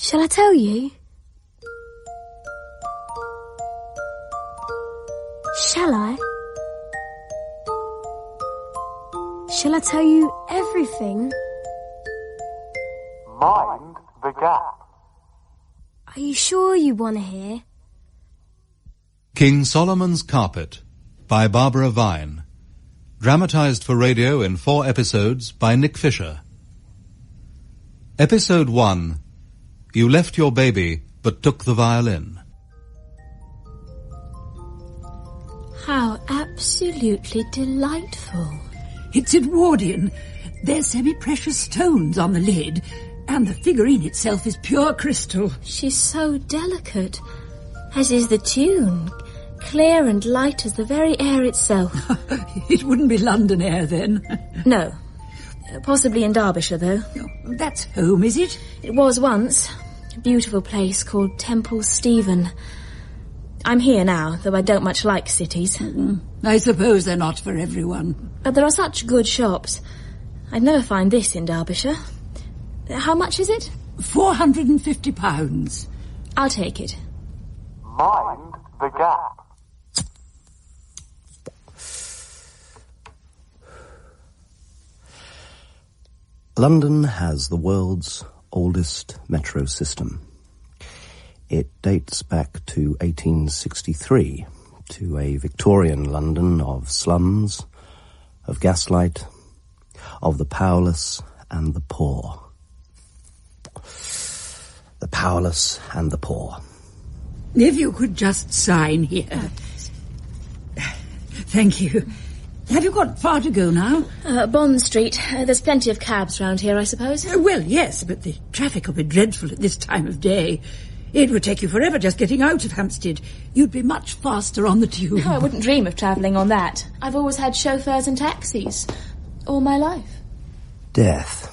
Shall I tell you? Shall I? Shall I tell you everything? Mind the gap. Are you sure you want to hear? King Solomon's Carpet by Barbara Vine. Dramatised for radio in 4 episodes by Nick Fisher. Episode 1. You left your baby but took the violin. How absolutely delightful. It's Edwardian. There's semi-precious stones on the lid, and the figurine itself is pure crystal. She's so delicate, as is the tune, clear and light as the very air itself. It wouldn't be London air, then. No. Possibly in Derbyshire, though. That's home, is it? It was once. A beautiful place called Temple Stephen. I'm here now, though I don't much like cities. I suppose they're not for everyone. But there are such good shops. I'd never find this in Derbyshire. How much is it? £450. I'll take it. Mind the gap. London has the world's oldest metro system. It dates back to 1863, to a Victorian London of slums, of gaslight, of the powerless and the poor. The powerless and the poor. If you could just sign here. Thank you. Have you got far to go now? Bond Street. There's plenty of cabs round here, I suppose. Well, yes, but the traffic will be dreadful at this time of day. It would take you forever just getting out of Hampstead. You'd be much faster on the tube. No, I wouldn't dream of travelling on that. I've always had chauffeurs and taxis. All my life. Death.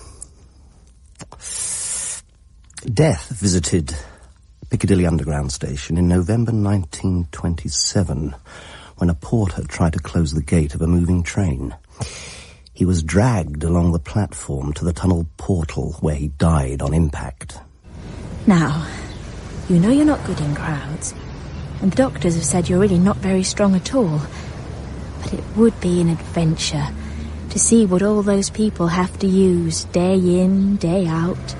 Death visited Piccadilly Underground Station in November 1927, when a porter tried to close the gate of a moving train. He was dragged along the platform to the tunnel portal, where he died on impact. Now, you know you're not good in crowds, and the doctors have said you're really not very strong at all. But it would be an adventure to see what all those people have to use day in, day out.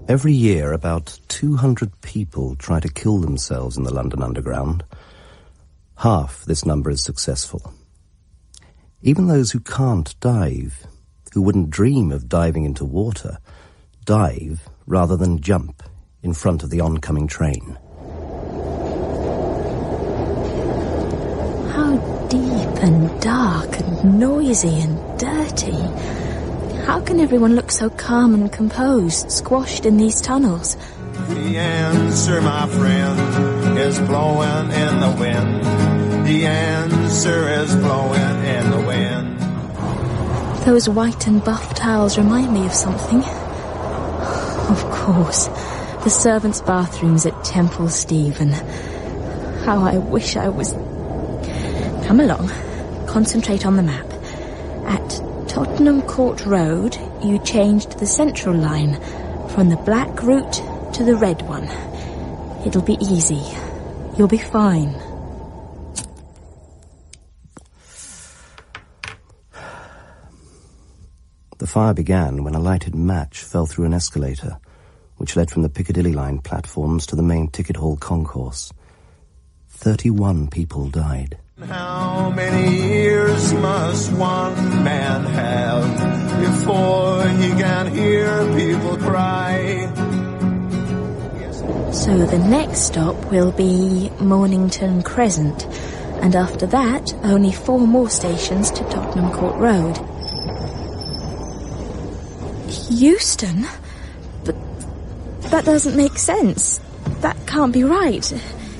Every year, about 200 people try to kill themselves in the London Underground. Half this number is successful. Even those who can't dive, who wouldn't dream of diving into water, dive rather than jump in front of the oncoming train. How deep and dark and noisy and dirty. How can everyone look so calm and composed, squashed in these tunnels? The answer, my friend, is blowing in the wind. The answer is blowing in the wind. Those white and buff towels remind me of something. Of course, the servants' bathrooms at Temple Stephen. How I wish I was... Come along, concentrate on the map. At Tottenham Court Road, you changed the central line from the black route to the red one. It'll be easy. You'll be fine. The fire began when a lighted match fell through an escalator, which led from the Piccadilly line platforms to the main ticket hall concourse. 31 people died. How many years must one man have before he can hear people cry? So the next stop will be Mornington Crescent, and after that, only 4 more stations to Tottenham Court Road. Euston? But that doesn't make sense. That can't be right.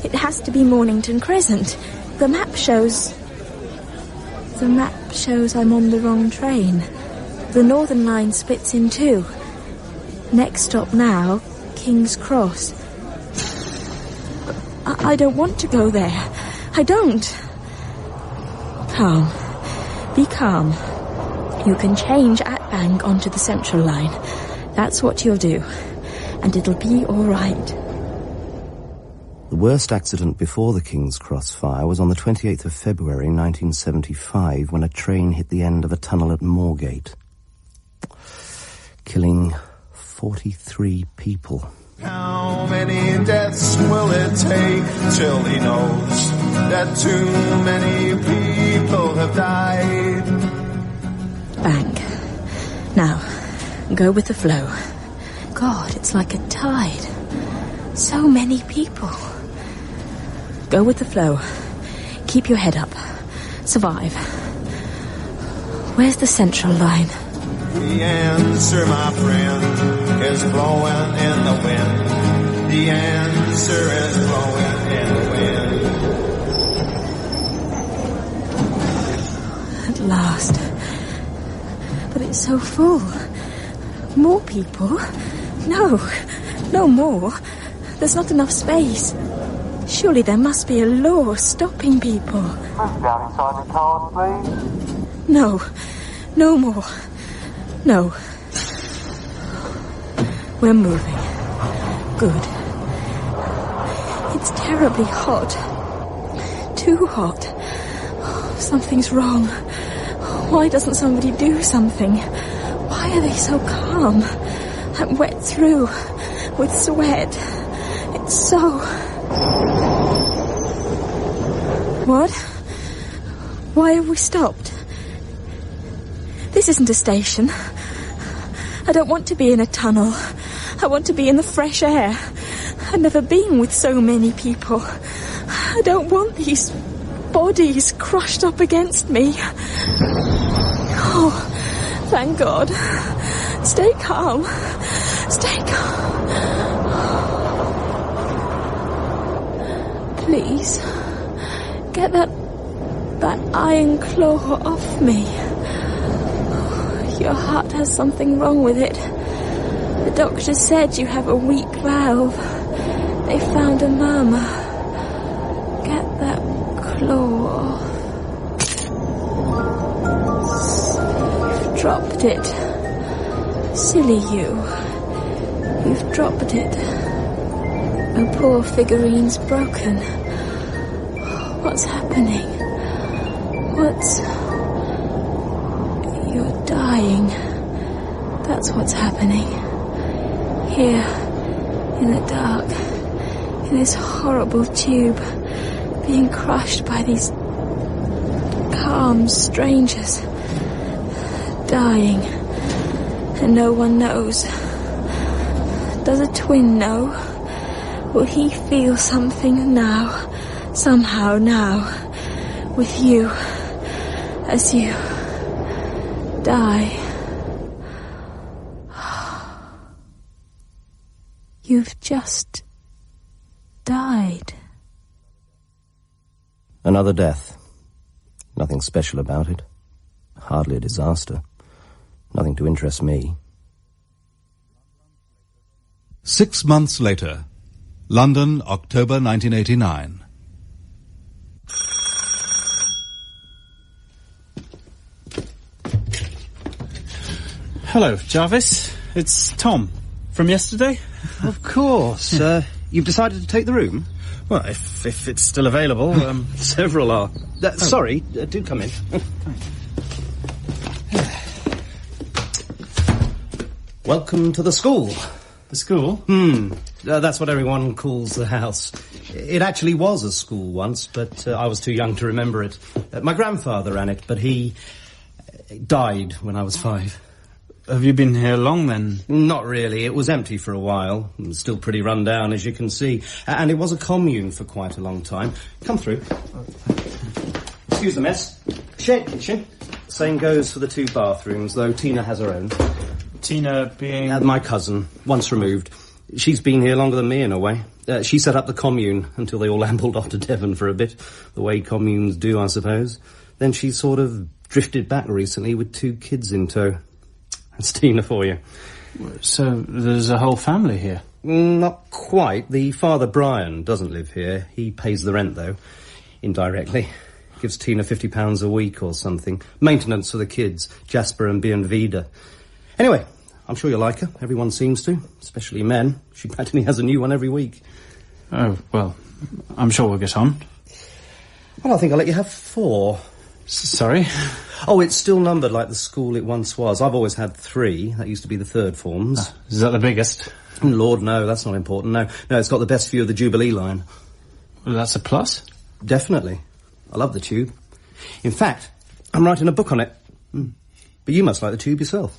It has to be Mornington Crescent. The map shows I'm on the wrong train. The Northern Line splits in 2. Next stop now, King's Cross. I don't want to go there. I don't. Calm. Be calm. You can change at Bank onto the Central Line. That's what you'll do. And it'll be all right. The worst accident before the King's Cross fire was on the 28th of February 1975 when a train hit the end of a tunnel at Moorgate, killing 43 people. How many deaths will it take till he knows that too many people have died? Bang. Now, go with the flow. God, it's like a tide. So many people. Go with the flow. Keep your head up. Survive. Where's the central line? The answer, my friend, is blowing in the wind. The answer is blowing in the wind. At last. But it's so full. More people? No more. There's not enough space. Surely there must be a law stopping people. Move down inside the cars, please. No more. No. We're moving. Good. It's terribly hot. Too hot. Something's wrong. Why doesn't somebody do something? Why are they so calm? I'm wet through with sweat. It's so... What? Why have we stopped? This isn't a station. I don't want to be in a tunnel. I want to be in the fresh air. I've never been with so many people. I don't want these bodies crushed up against me. Oh, thank God. Stay calm. Stay calm. Please, get that iron claw off me. Your heart has something wrong with it. The doctor said you have a weak valve. They found a murmur. Get that claw off. You've dropped it. Silly you. You've dropped it. The poor figurine's broken. What's happening? You're dying. That's what's happening. Here, in the dark, in this horrible tube, being crushed by these calm strangers. Dying. And no one knows. Does a twin know? Will he feel something now? Somehow now? With you? As you die? You've just died. Another death. Nothing special about it. Hardly a disaster. Nothing to interest me. 6 months later. London, October 1989. Hello, Jarvis. It's Tom. From yesterday? Of course. You've decided to take the room? Well, if it's still available. Several are. Sorry, do come in. Welcome to the school. The school? That's what everyone calls the house. It actually was a school once, but I was too young to remember it. My grandfather ran it, but he died when I was 5. Have you been here long, then? Not really. It was empty for a while. It was still pretty run down, as you can see. And it was a commune for quite a long time. Come through. Excuse the mess. Shared kitchen. Same goes for the 2 bathrooms, though Tina has her own. Tina being... my cousin, once removed. She's been here longer than me, in a way. She set up the commune until they all ambled off to Devon for a bit. The way communes do, I suppose. Then she sort of drifted back recently with 2 kids in tow. That's Tina for you. So there's a whole family here? Not quite. The father, Brian, doesn't live here. He pays the rent, though, indirectly. Gives Tina £50 a week or something. Maintenance for the kids, Jasper and Vida. Anyway, I'm sure you'll like her. Everyone seems to, especially men. She practically has a new one every week. Oh, well, I'm sure we'll get on. Well, I think I'll let you have 4. Sorry? Oh, it's still numbered like the school it once was. I've always had 3. That used to be the third forms. Is that the biggest? Lord, no, that's not important. No, it's got the best view of the Jubilee line. Well, that's a plus. Definitely. I love the Tube. In fact, I'm writing a book on it. But you must like the Tube yourself.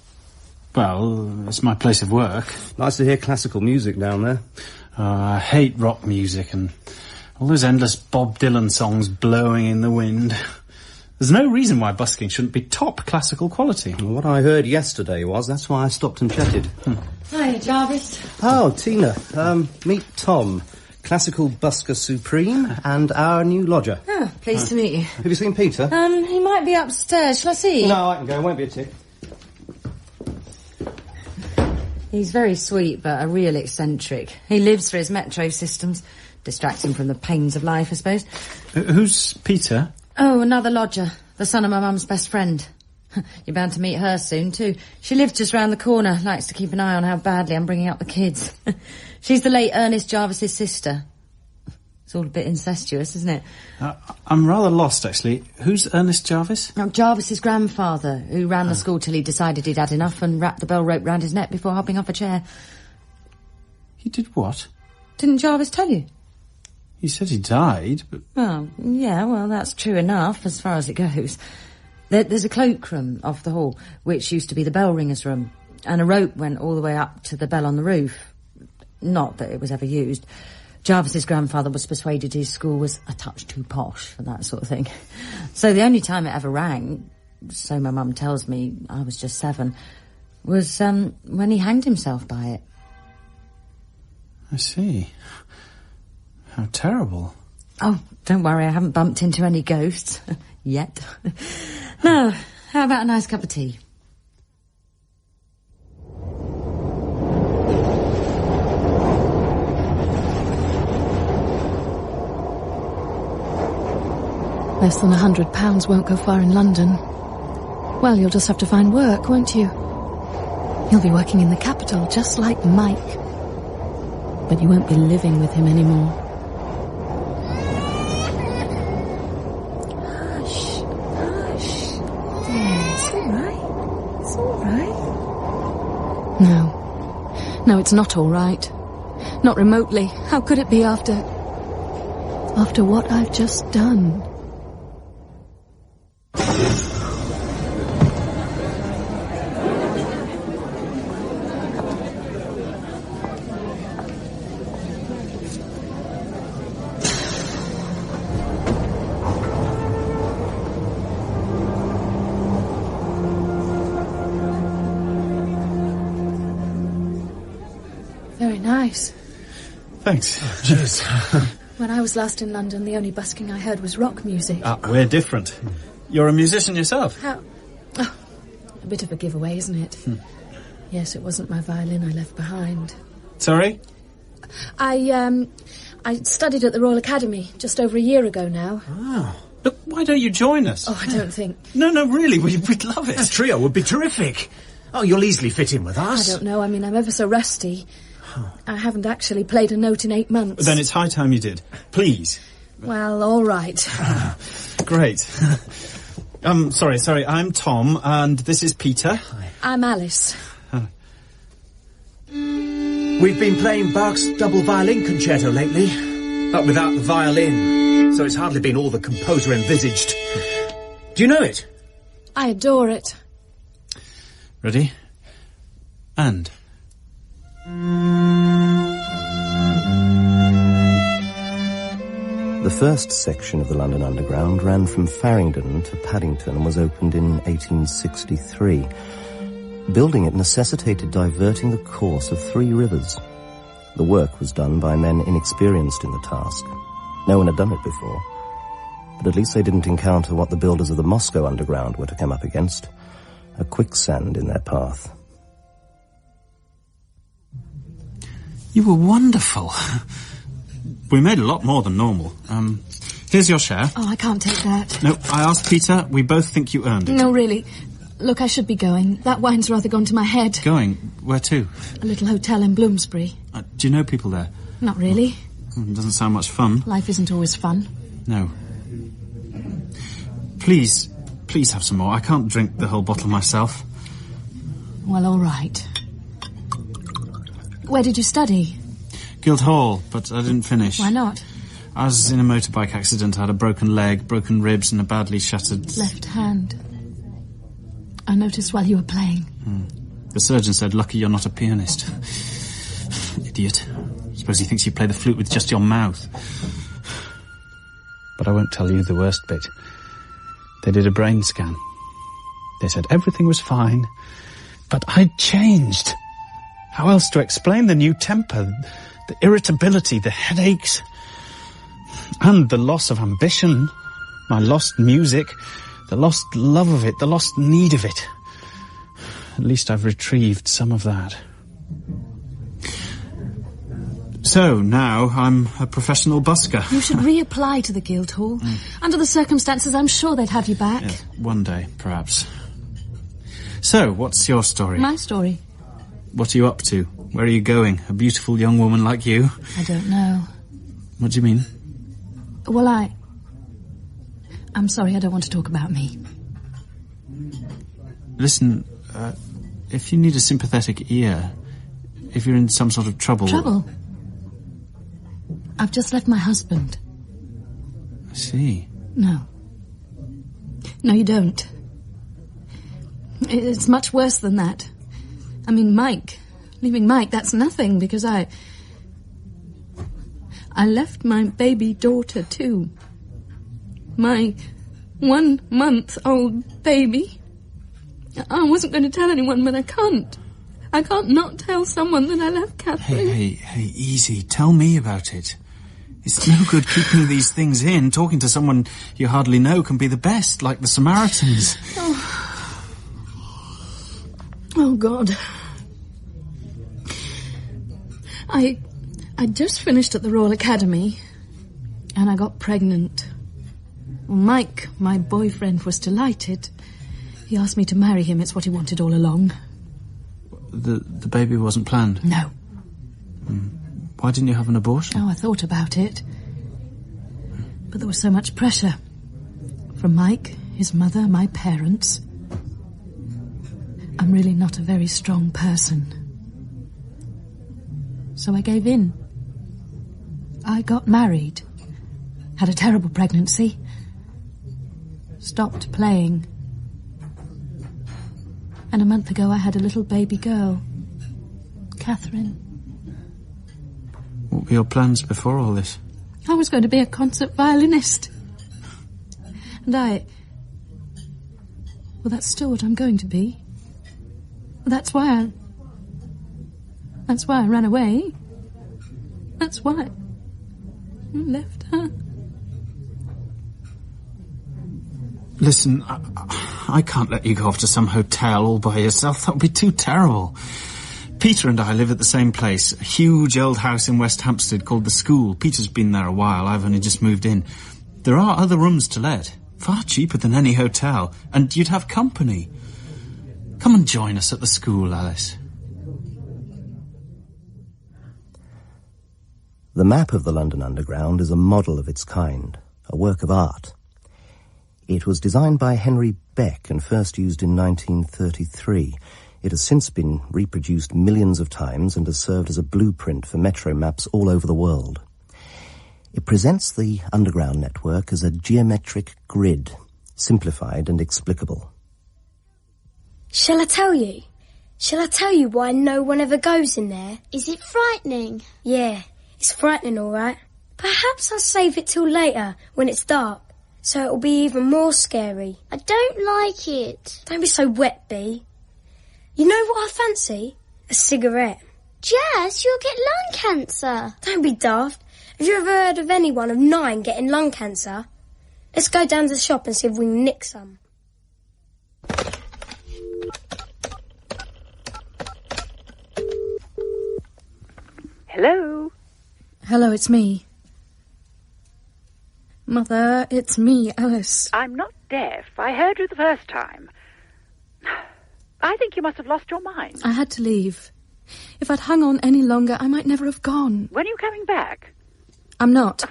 Well, it's my place of work. Nice to hear classical music down there. I hate rock music and all those endless Bob Dylan songs blowing in the wind. There's no reason why busking shouldn't be top classical quality. Well, what I heard yesterday was, that's why I stopped and chatted. Hiya, Jarvis. Oh, Tina. Meet Tom, classical busker supreme, and our new lodger. Oh, pleased to meet you. Have you seen Peter? He might be upstairs. Shall I see? No, I can go. Won't be a tick. He's very sweet, but a real eccentric. He lives for his metro systems. Distracts him from the pains of life, I suppose. Who's Peter? Oh, another lodger. The son of my mum's best friend. You're bound to meet her soon, too. She lives just round the corner. Likes to keep an eye on how badly I'm bringing up the kids. She's the late Ernest Jarvis's sister. It's all a bit incestuous, isn't it? I'm rather lost, actually. Who's Ernest Jarvis? Jarvis's grandfather, who ran the school till he decided he'd had enough and wrapped the bell rope round his neck before hopping off a chair. He did what? Didn't Jarvis tell you? He said he died, but... Oh, yeah, well, that's true enough, as far as it goes. There's a cloakroom off the hall, which used to be the bell ringer's room, and a rope went all the way up to the bell on the roof. Not that it was ever used. Jarvis's grandfather was persuaded his school was a touch too posh for that sort of thing. So the only time it ever rang, so my mum tells me, I was just 7, was when he hanged himself by it. I see. How terrible. Oh, don't worry, I haven't bumped into any ghosts. Yet. Now, how about a nice cup of tea? Less than £100 won't go far in London. Well, you'll just have to find work, won't you? You'll be working in the capital, just like Mike. But you won't be living with him anymore. Hush, hush. There, it's all right. It's all right. No, it's not all right. Not remotely. How could it be after what I've just done? Very nice. Thanks. Cheers. When I was last in London, the only busking I heard was rock music. We're different. You're a musician yourself. How? Oh, a bit of a giveaway, isn't it? Yes, it wasn't my violin I left behind. Sorry? I studied at the Royal Academy just over a year ago now. Oh. Look, why don't you join us? Oh, I don't think... No, really, we'd love it. A trio would be terrific. Oh, you'll easily fit in with us. I don't know, I mean, I'm ever so rusty. I haven't actually played a note in 8 months. Then it's high time you did. Please. Well, all right. Great. Sorry, I'm Tom, and this is Peter. Hi. I'm Alice. We've been playing Bach's double violin concerto lately, but without the violin, so it's hardly been all the composer envisaged. Do you know it? I adore it. Ready? And... The first section of the London Underground ran from Farringdon to Paddington and was opened in 1863. Building it necessitated diverting the course of 3 rivers. The work was done by men inexperienced in the task. No one had done it before. But at least they didn't encounter what the builders of the Moscow Underground were to come up against, a quicksand in their path. You were wonderful. We made a lot more than normal. Here's your share. Oh, I can't take that. No, I asked Peter. We both think you earned it. No, really. Look, I should be going. That wine's rather gone to my head. Going? Where to? A little hotel in Bloomsbury. Do you know people there? Not really. Doesn't sound much fun. Life isn't always fun. No. Please have some more. I can't drink the whole bottle myself. Well, all right. Where did you study? Guildhall, but I didn't finish. Why not? I was in a motorbike accident. I had a broken leg, broken ribs and a badly shattered... Left hand. I noticed while you were playing. The surgeon said, lucky you're not a pianist. Idiot. Suppose he thinks you play the flute with just your mouth. But I won't tell you the worst bit. They did a brain scan. They said everything was fine, but I'd changed. How else to explain the new temper, the irritability, the headaches, and the loss of ambition, my lost music, the lost love of it, the lost need of it. At least I've retrieved some of that. So, now I'm a professional busker. You should reapply to the Guildhall. Under the circumstances, I'm sure they'd have you back. Yeah, one day, perhaps. So, what's your story? My story? What are you up to? Where are you going? A beautiful young woman like you? I don't know. What do you mean? Well, I'm sorry, I don't want to talk about me. Listen, if you need a sympathetic ear, if you're in some sort of trouble... Trouble? I've just left my husband. I see. No. No, you don't. It's much worse than that. I mean, leaving Mike, that's nothing, because I left my baby daughter, too. My 1-month-old baby. I wasn't going to tell anyone, but I can't. I can't not tell someone that I left Catherine. Hey, easy. Tell me about it. It's no good keeping these things in. Talking to someone you hardly know can be the best, like the Samaritans. Oh, God. I just finished at the Royal Academy, and I got pregnant. Mike, my boyfriend, was delighted. He asked me to marry him. It's what he wanted all along. The baby wasn't planned? No. Why didn't you have an abortion? Oh, I thought about it. But there was so much pressure. From Mike, his mother, my parents. I'm really not a very strong person. So I gave in. I got married. Had a terrible pregnancy. Stopped playing. And a month ago I had a little baby girl. Catherine. What were your plans before all this? I was going to be a concert violinist. And well, that's still what I'm going to be. That's why I ran away. That's why I left her. Listen, I can't let you go off to some hotel all by yourself. That would be too terrible. Peter and I live at the same place, a huge old house in West Hampstead called The School. Peter's been there a while. I've only just moved in. There are other rooms to let, far cheaper than any hotel, and you'd have company. Come and join us at The School, Alice. The map of the London Underground is a model of its kind, a work of art. It was designed by Henry Beck and first used in 1933. It has since been reproduced millions of times and has served as a blueprint for metro maps all over the world. It presents the underground network as a geometric grid, simplified and explicable. Shall I tell you? Shall I tell you why no one ever goes in there? Is it frightening? Yeah, it's frightening, all right. Perhaps I'll save it till later, when it's dark, so it'll be even more scary. I don't like it. Don't be so wet, Bee. You know what I fancy? A cigarette. Jazz, you'll get lung cancer. Don't be daft. Have you ever heard of anyone of 9 getting lung cancer? Let's go down to the shop and see if we can nick some. Hello? Hello, it's me. Mother, it's me, Alice. I'm not deaf. I heard you the first time. I think you must have lost your mind. I had to leave. If I'd hung on any longer, I might never have gone. When are you coming back? I'm not.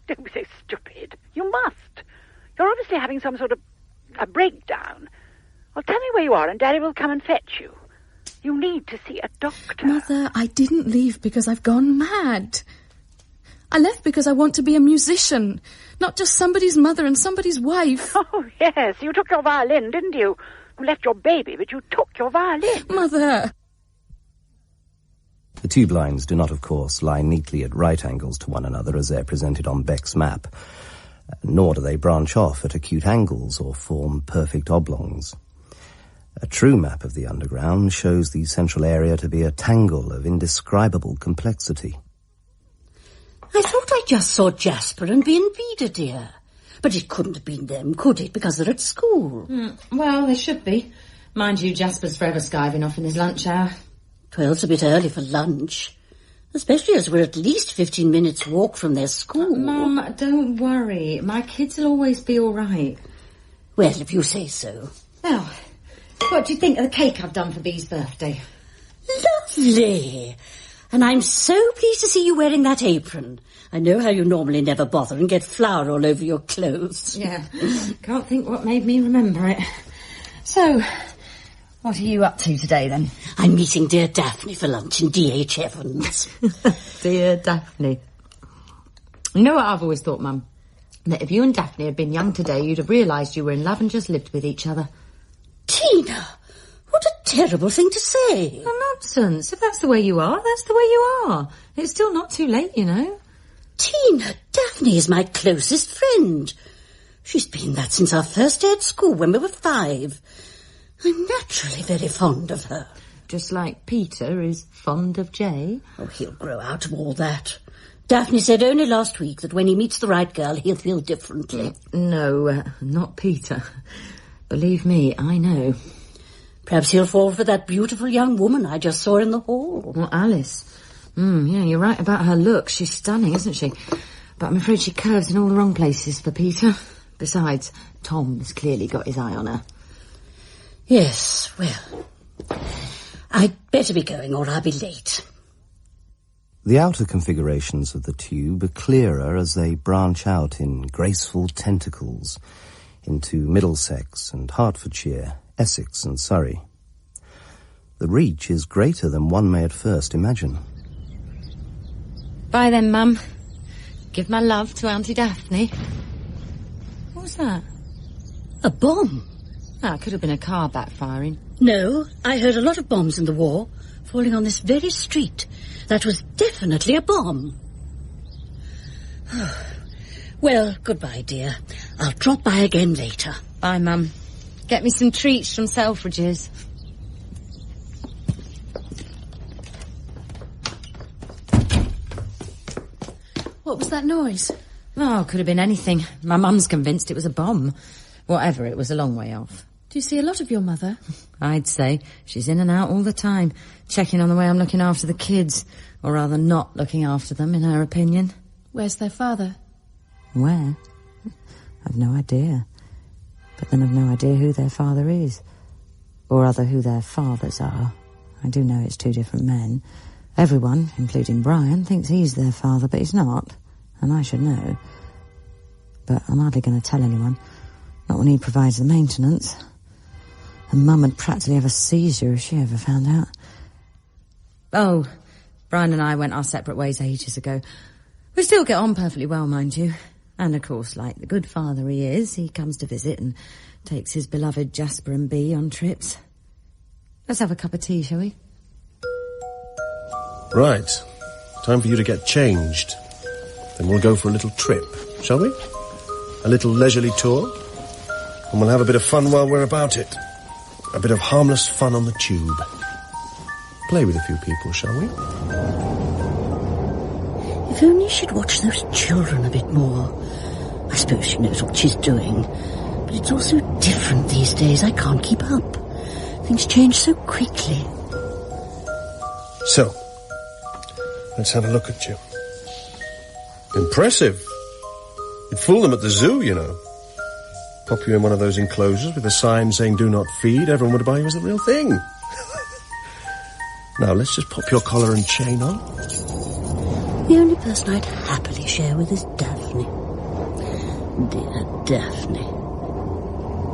Don't be so stupid. You must. You're obviously having some sort of a breakdown. Well, tell me where you are and Daddy will come and fetch you. You need to see a doctor. Mother, I didn't leave because I've gone mad. I left because I want to be a musician, not just somebody's mother and somebody's wife. Oh, yes, you took your violin, didn't you? You left your baby, but you took your violin. Mother! The tube lines do not, of course, lie neatly at right angles to one another as they're presented on Beck's map, nor do they branch off at acute angles or form perfect oblongs. A true map of the underground shows the central area to be a tangle of indescribable complexity. I thought I just saw Jasper and Bea and Vida, dear. But it couldn't have been them, could it? Because they're at school. Well, they should be. Mind you, Jasper's forever skiving off in his lunch hour. 12's a bit early for lunch. Especially as we're at least 15 minutes walk from their school. Mum, don't worry. My kids will always be all right. Well, if you say so. Now, what do you think of the cake I've done for Bea's birthday? Lovely. And I'm so pleased to see you wearing that apron. I know how you normally never bother and get flour all over your clothes. Yeah, can't think what made me remember it. So, what are you up to today, then? I'm meeting dear Daphne for lunch in D.H. Evans. Dear Daphne. You know what I've always thought, Mum? That if you and Daphne had been young today, you'd have realised you were in love and just lived with each other. Tina! What a terrible thing to say. Oh, nonsense. If that's the way you are, that's the way you are. It's still not too late, you know. Tina, Daphne is my closest friend. She's been that since our first day at school when we were 5. I'm naturally very fond of her. Just like Peter is fond of Jay. Oh, he'll grow out of all that. Daphne said only last week that when he meets the right girl, he'll feel differently. No, not Peter. Believe me, I know. Perhaps he'll fall for that beautiful young woman I just saw in the hall. Well, Alice. Yeah, you're right about her looks. She's stunning, isn't she? But I'm afraid she curves in all the wrong places for Peter. Besides, Tom's clearly got his eye on her. Yes, well, I'd better be going or I'll be late. The outer configurations of the tube are clearer as they branch out in graceful tentacles into Middlesex and Hertfordshire, Essex and Surrey. The reach is greater than one may at first imagine. Bye then, Mum. Give my love to Auntie Daphne. What was that? A bomb? Ah, it could have been a car backfiring. No, I heard a lot of bombs in the war, falling on this very street. That was definitely a bomb. Well, goodbye, dear. I'll drop by again later. Bye, Mum. Get me some treats from Selfridges. What was that noise? Oh, could have been anything. My mum's convinced it was a bomb. Whatever, it was a long way off. Do you see a lot of your mother? I'd say. She's in and out all the time, checking on the way I'm looking after the kids, or rather not looking after them, in her opinion. Where's their father? Where? I've no idea. But then I've no idea who their father is. Or rather who their fathers are. I do know it's 2 different men. Everyone, including Brian, thinks he's their father, but he's not. And I should know. But I'm hardly going to tell anyone. Not when he provides the maintenance. And Mum would practically have a seizure if she ever found out. Oh, Brian and I went our separate ways ages ago. We still get on perfectly well, mind you. And, of course, like the good father he is, he comes to visit and takes his beloved Jasper and Bea on trips. Let's have a cup of tea, shall we? Right. Time for you to get changed. Then we'll go for a little trip, shall we? A little leisurely tour. And we'll have a bit of fun while we're about it. A bit of harmless fun on the tube. Play with a few people, shall we? If only she'd watch those children a bit more. I suppose she knows what she's doing. But it's all so different these days, I can't keep up. Things change so quickly. So, let's have a look at you. Impressive. You'd fool them at the zoo, you know. Pop you in one of those enclosures with a sign saying do not feed, everyone would buy you as the real thing. Now, let's just pop your collar and chain on. The only person I'd happily share with is Daphne. Dear Daphne.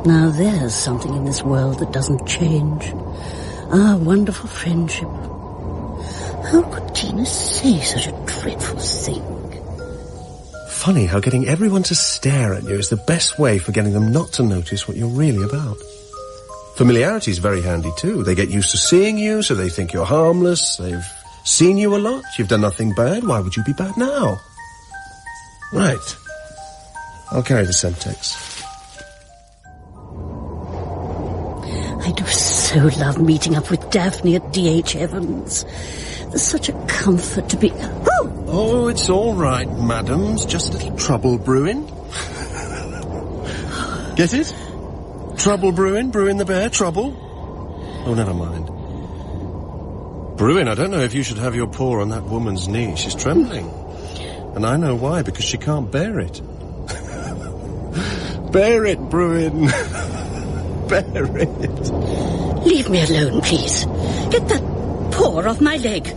Now there's something in this world that doesn't change. Our wonderful friendship. How could Tina say such a dreadful thing? Funny how getting everyone to stare at you is the best way for getting them not to notice what you're really about. Familiarity is very handy too. They get used to seeing you, so they think you're harmless. They've seen you a lot. You've done nothing bad. Why would you be bad now? Right. I'll carry the Semtex. I do so love meeting up with Daphne at D.H. Evans. There's such a comfort to be... Oh, it's all right, madams. Just a little trouble brewing. Get it? Trouble brewing? Brewing the bear? Trouble? Oh, never mind. Brewing, I don't know if you should have your paw on that woman's knee. She's trembling. And I know why, because she can't bear it. Bear it, Bruin. Bear it. Leave me alone, please. Get that paw off my leg.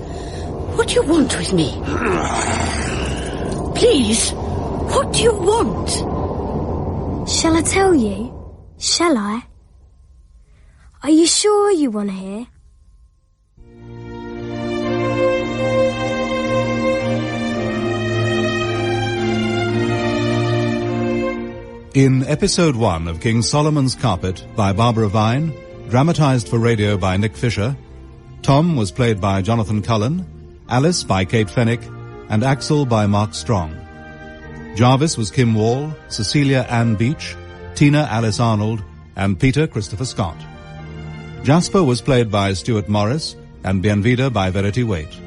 What do you want with me? Please, what do you want? Shall I tell you? Shall I? Are you sure you want to hear? In Episode 1 of King Solomon's Carpet by Barbara Vine, dramatised for radio by Nick Fisher, Tom was played by Jonathan Cullen, Alice by Kate Fenwick, and Axel by Mark Strong. Jarvis was Kim Wall, Cecilia Ann Beach, Tina Alice Arnold, and Peter Christopher Scott. Jasper was played by Stuart Morris, and Bienvida by Verity Waite.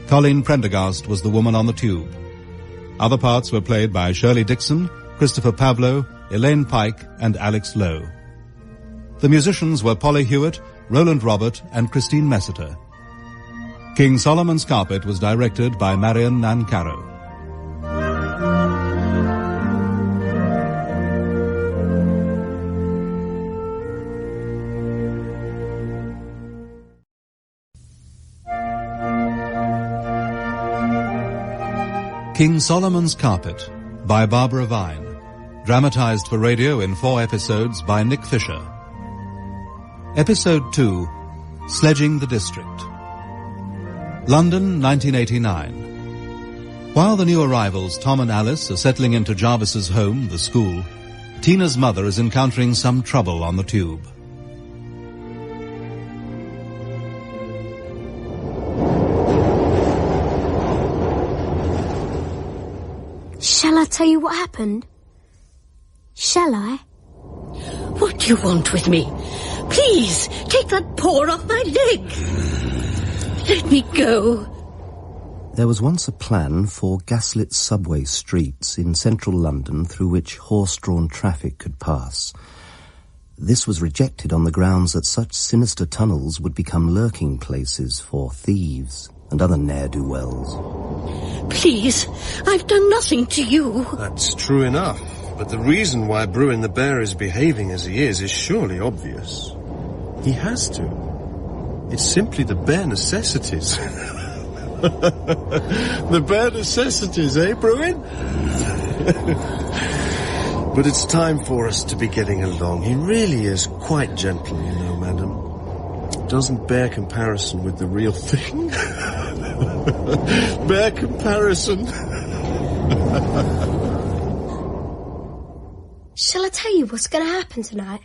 Colleen Prendergast was the woman on the tube. Other parts were played by Shirley Dixon, Christopher Pavlo, Elaine Pike, and Alex Lowe. The musicians were Polly Hewitt, Roland Robert, and Christine Messiter. King Solomon's Carpet was directed by Marion Nancaro. King Solomon's Carpet by Barbara Vine. Dramatised for radio in 4 episodes by Nick Fisher. Episode 2, Sledging the District. London, 1989. While the new arrivals, Tom and Alice, are settling into Jarvis's home, the school, Tina's mother is encountering some trouble on the tube. Shall I tell you what happened? Shall I? What do you want with me? Please, take that paw off my leg. Let me go. There was once a plan for gaslit subway streets in central London through which horse-drawn traffic could pass. This was rejected on the grounds that such sinister tunnels would become lurking places for thieves and other ne'er-do-wells. Please, I've done nothing to you. That's true enough. But the reason why Bruin the bear is behaving as he is surely obvious. He has to. It's simply the bare necessities. The bare necessities, eh, Bruin? But it's time for us to be getting along. He really is quite gentle, you know, madam. Doesn't bear comparison with the real thing. Bear comparison. Shall I tell you what's going to happen tonight?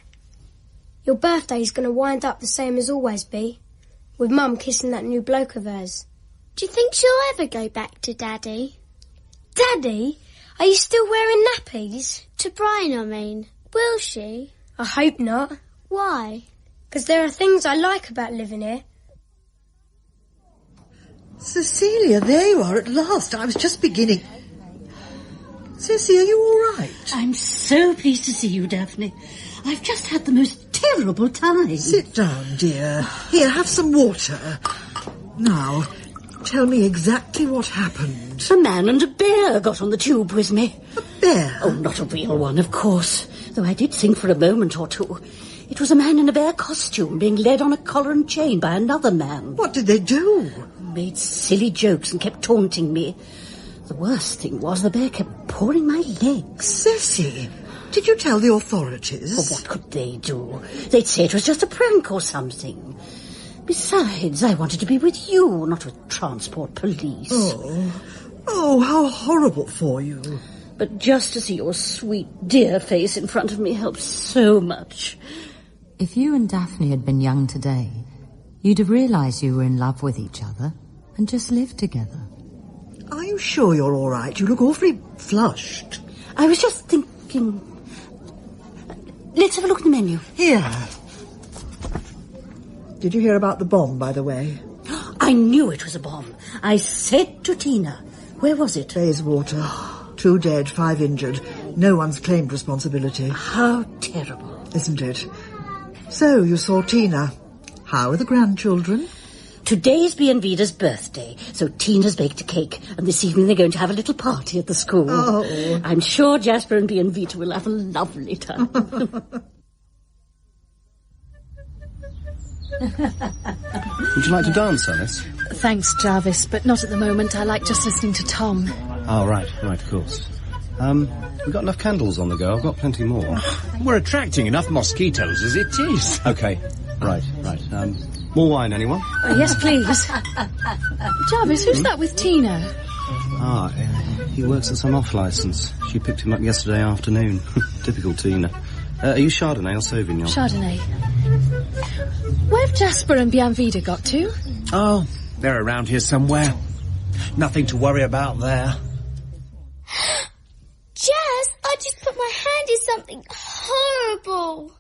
Your birthday's going to wind up the same as always, Bea, with Mum kissing that new bloke of hers. Do you think she'll ever go back to Daddy? Daddy? Are you still wearing nappies? To Brian, I mean. Will she? I hope not. Why? Because there are things I like about living here. Cecilia, there you are at last. I was just beginning. Cissy, are you all right? I'm so pleased to see you, Daphne. I've just had the most terrible time. Sit down, dear. Here, have some water. Now, tell me exactly what happened. A man and a bear got on the tube with me. A bear? Oh, not a real one, of course. Though I did think for a moment or two it was a man in a bear costume being led on a collar and chain by another man. What did they do? Made silly jokes and kept taunting me. The worst thing was the bear kept pawing my legs. Cissy, did you tell the authorities? Well, what could they do? They'd say it was just a prank or something. Besides, I wanted to be with you, not with transport police. Oh, how horrible for you. But just to see your sweet, dear face in front of me helped so much. If you and Daphne had been young today, you'd have realised you were in love with each other and just lived together. Are you sure you're all right? You look awfully flushed. I was just thinking... Let's have a look at the menu. Here. Did you hear about the bomb, by the way? I knew it was a bomb. I said to Tina. Where was it? Bayswater. 2 dead, 5 injured. No one's claimed responsibility. How terrible. Isn't it? So, you saw Tina. How are the grandchildren? Today's Bienvita's birthday, so Tina's baked a cake, and this evening they're going to have a little party at the school. Oh. I'm sure Jasper and Bienvita will have a lovely time. Would you like to dance, Alice? Thanks, Jarvis, but not at the moment. I like just listening to Tom. Oh, right, of course. We've got enough candles on the go. I've got plenty more. We're attracting enough mosquitoes as it is. Okay, right. More wine, anyone? Yes, please. Jarvis, who's that with Tina? He works at some off-licence. She picked him up yesterday afternoon. Typical Tina. Are you Chardonnay or Sauvignon? Chardonnay. Where've Jasper and Bienvita got to? Oh, they're around here somewhere. Nothing to worry about there. Jazz, I just put my hand in something horrible.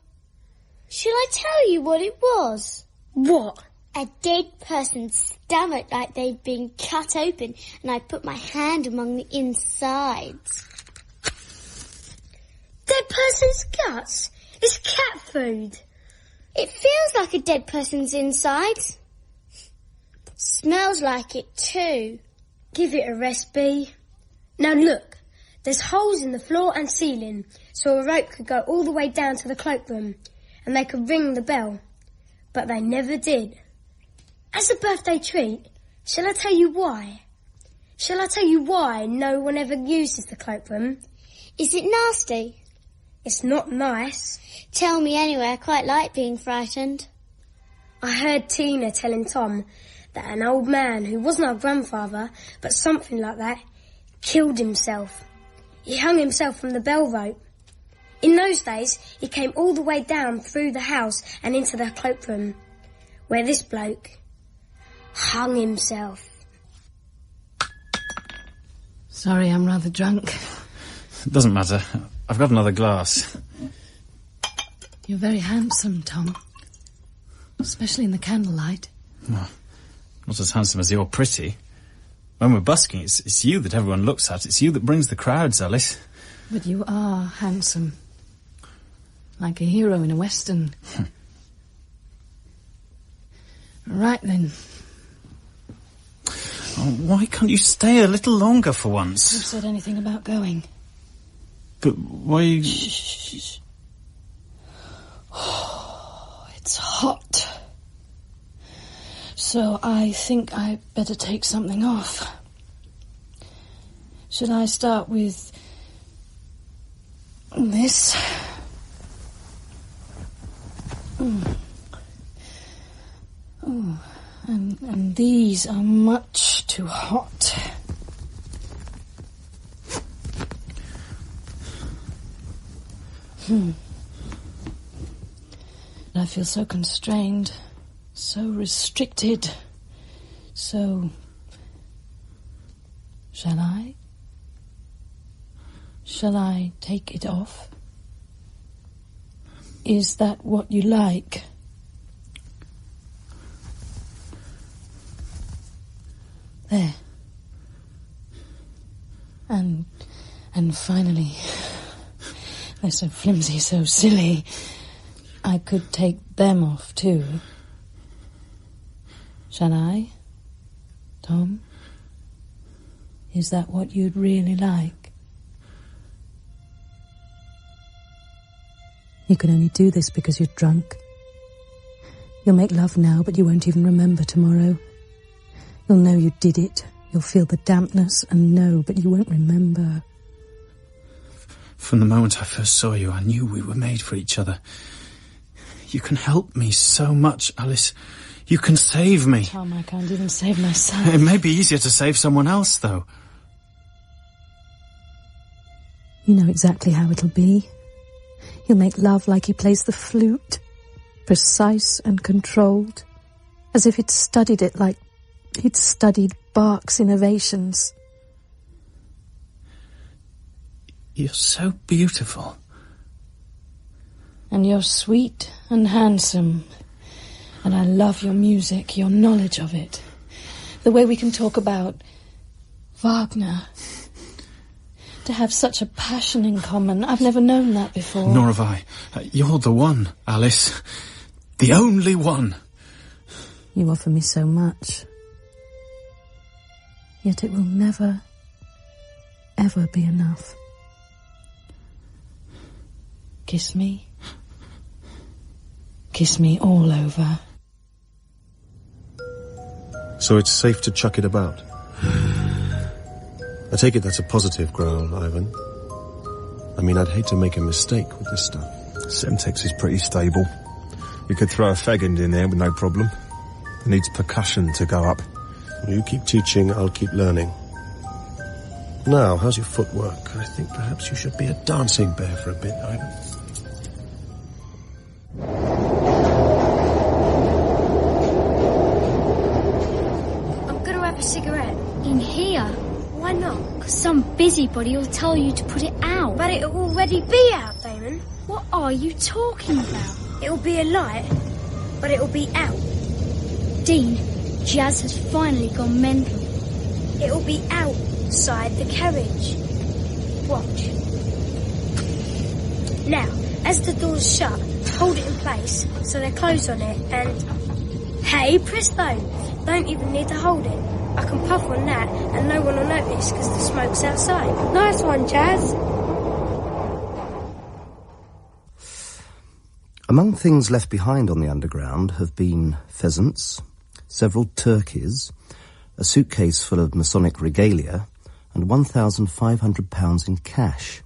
Shall I tell you what it was? What? A dead person's stomach, like they've been cut open, and I put my hand among the insides. Dead person's guts? It's cat food. It feels like a dead person's insides. Smells like it too. Give it a rest, Bee. Now look, there's holes in the floor and ceiling, so a rope could go all the way down to the cloakroom, and they could ring the bell. But they never did. As a birthday treat, shall I tell you why? Shall I tell you why no one ever uses the cloakroom? Is it nasty? It's not nice. Tell me anyway, I quite like being frightened. I heard Tina telling Tom that an old man who wasn't our grandfather, but something like that, killed himself. He hung himself from the bell rope. In those days, he came all the way down through the house and into the cloakroom, where this bloke hung himself. Sorry, I'm rather drunk. It doesn't matter. I've got another glass. You're very handsome, Tom. Especially in the candlelight. Oh, not as handsome as you're pretty. When we're busking, it's you that everyone looks at. It's you that brings the crowds, Alice. But you are handsome. Like a hero in a western. Right then. Oh, why can't you stay a little longer for once? Who said anything about going? But why... Shh. Oh, it's hot. So I think I better take something off. Should I start with this? Oh, and these are much too hot. I feel so constrained, so restricted, so... Shall I? Shall I take it off? Is that what you like? There. And finally, they're so flimsy, so silly. I could take them off too. Shall I? Tom? Is that what you'd really like? You can only do this because you're drunk. You'll make love now, but you won't even remember tomorrow. You'll know you did it. You'll feel the dampness and know, but you won't remember. From the moment I first saw you, I knew we were made for each other. You can help me so much, Alice. You can save me. Tom, I can't even save myself. It may be easier to save someone else, though. You know exactly how it'll be. He'll make love like he plays the flute. Precise and controlled. As if he'd studied it like he'd studied Bach's Innovations. You're so beautiful. And you're sweet and handsome. And I love your music, your knowledge of it. The way we can talk about Wagner. To have such a passion in common. I've never known that before. Nor have I. You're the one, Alice. The only one. You offer me so much. Yet it will never, ever be enough. Kiss me. Kiss me all over. So it's safe to chuck it about? I take it that's a positive growl, Ivan. I mean, I'd hate to make a mistake with this stuff. Semtex is pretty stable. You could throw a fagend in there with no problem. It needs percussion to go up. You keep teaching, I'll keep learning. Now, how's your footwork? I think perhaps you should be a dancing bear for a bit, Ivan. I'm going to have a cigarette. In here? Why not? Because some busybody will tell you to put it out. But it'll already be out, Damon. What are you talking about? It'll be a light, but it'll be out. Dean, Jazz has finally gone mental. It'll be outside the carriage. Watch. Now, as the door's shut, hold it in place so they're closed on it and... Hey, presto! Don't even need to hold it. I can puff on that and no one will notice because the smoke's outside. Nice one, Jazz. Among things left behind on the underground have been pheasants, several turkeys, a suitcase full of Masonic regalia, and £1,500 in cash.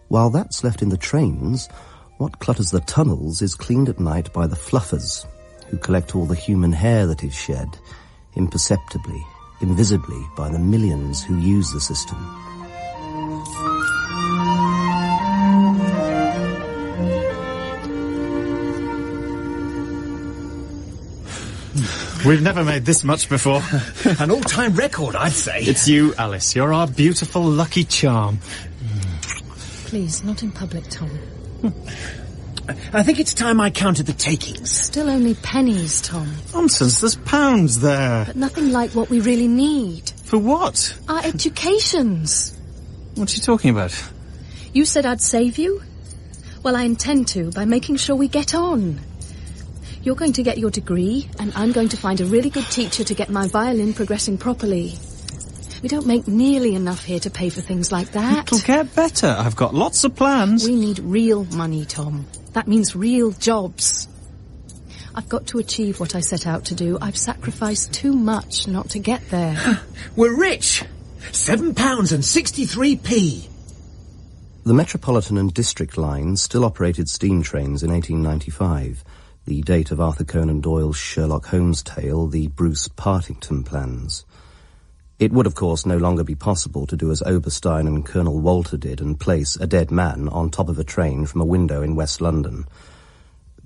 While that's left in the trains, what clutters the tunnels is cleaned at night by the fluffers, who collect all the human hair that is shed, imperceptibly, invisibly, by the millions who use the system. We've never made this much before. An all-time record, I'd say. It's you, Alice. You're our beautiful lucky charm. Please, not in public, Tom. I think it's time I counted the takings. Still only pennies, Tom. Nonsense, there's pounds there. But nothing like what we really need. For what? Our educations. What are you talking about? You said I'd save you? Well, I intend to, by making sure we get on. You're going to get your degree, and I'm going to find a really good teacher to get my violin progressing properly. We don't make nearly enough here to pay for things like that. It'll get better. I've got lots of plans. We need real money, Tom. That means real jobs. I've got to achieve what I set out to do. I've sacrificed too much not to get there. We're rich! £7.63p. The Metropolitan and District lines still operated steam trains in 1895, the date of Arthur Conan Doyle's Sherlock Holmes tale, The Bruce Partington Plans. It would, of course, no longer be possible to do as Oberstein and Colonel Walter did and place a dead man on top of a train from a window in West London.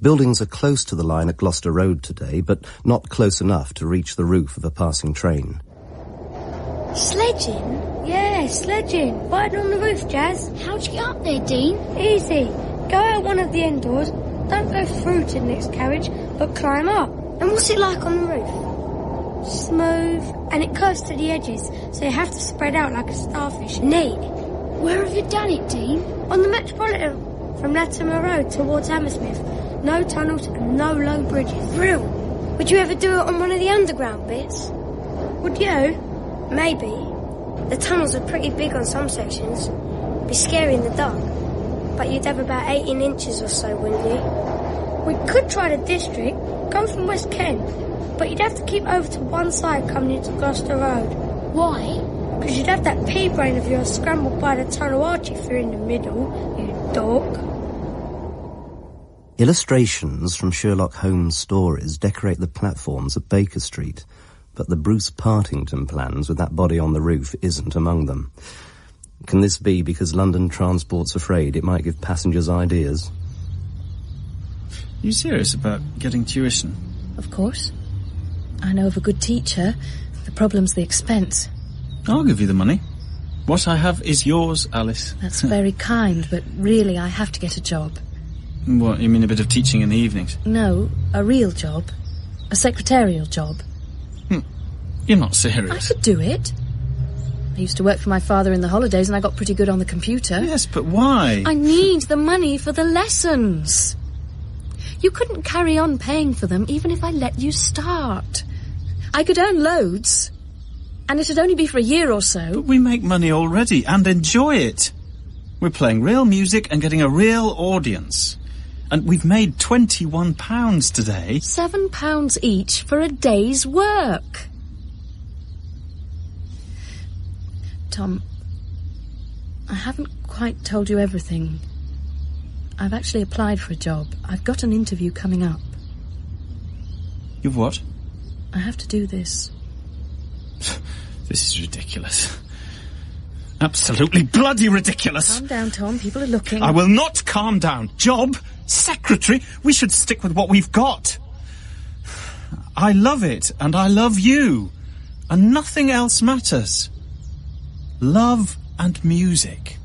Buildings are close to the line at Gloucester Road today, but not close enough to reach the roof of a passing train. Sledging? Yeah, sledging. Right on the roof, Jazz. How'd you get up there, Dean? Easy. Go out one of the end doors. Don't go through to the next carriage, but climb up. And what's it like on the roof? Smooth, and it curves to the edges, so you have to spread out like a starfish. Neat. Where have you done it, Dean? On the Metropolitan, from Latimer Road towards Hammersmith. No tunnels and no low bridges. Real. Would you ever do it on one of the underground bits? Would you? Maybe. The tunnels are pretty big on some sections. Be scary in the dark. but you'd have about 18 inches or so, wouldn't you? We could try the district, come from West Kent, but you'd have to keep over to one side coming into Gloucester Road. Why? Because you'd have that pea brain of yours scrambled by the tunnel arch if you're in the middle, you dork. Illustrations from Sherlock Holmes stories decorate the platforms at Baker Street, but the Bruce Partington plans with that body on the roof isn't among them. Can this be because London Transport's afraid it might give passengers ideas? You serious about getting tuition? Of course. I know of a good teacher. The problem's the expense. I'll give you the money. What I have is yours, Alice. That's very kind, but really I have to get a job. What, you mean a bit of teaching in the evenings? No, a real job. A secretarial job. You're not serious. I could do it. I used to work for my father in the holidays and I got pretty good on the computer. Yes, but why? I need the money for the lessons. You couldn't carry on paying for them even if I let you start. I could earn loads, and it'd only be for a year or so. But we make money already and enjoy it. We're playing real music and getting a real audience. And we've made £21 today. £7 each for a day's work. Tom, I haven't quite told you everything. I've actually applied for a job. I've got an interview coming up. You've what? I have to do this. This is ridiculous. Absolutely bloody ridiculous. Calm down, Tom. People are looking. I will not calm down. Job? Secretary? We should stick with what we've got. I love it, and I love you. And nothing else matters. Love and music.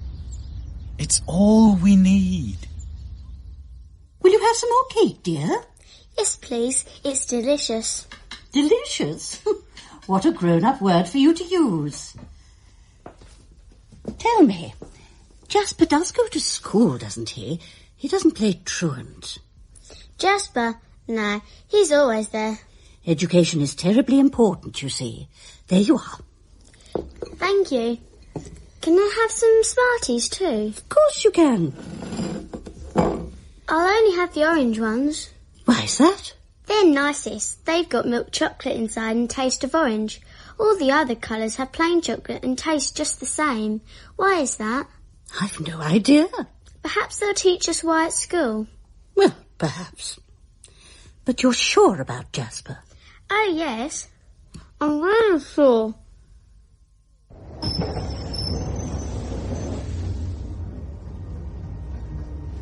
It's all we need. Will you have some more cake, dear? Yes, please. It's delicious. Delicious? What a grown-up word for you to use. Tell me, Jasper does go to school, doesn't he? He doesn't play truant. Jasper? No, he's always there. Education is terribly important, you see. There you are. Thank you. Can I have some Smarties too? Of course you can. I'll only have the orange ones. Why is that? They're nicest. They've got milk chocolate inside and taste of orange. All the other colours have plain chocolate and taste just the same. Why is that? I've no idea. Perhaps they'll teach us why at school. Well, perhaps. But you're sure about Jasper? Oh, yes. I'm really sure.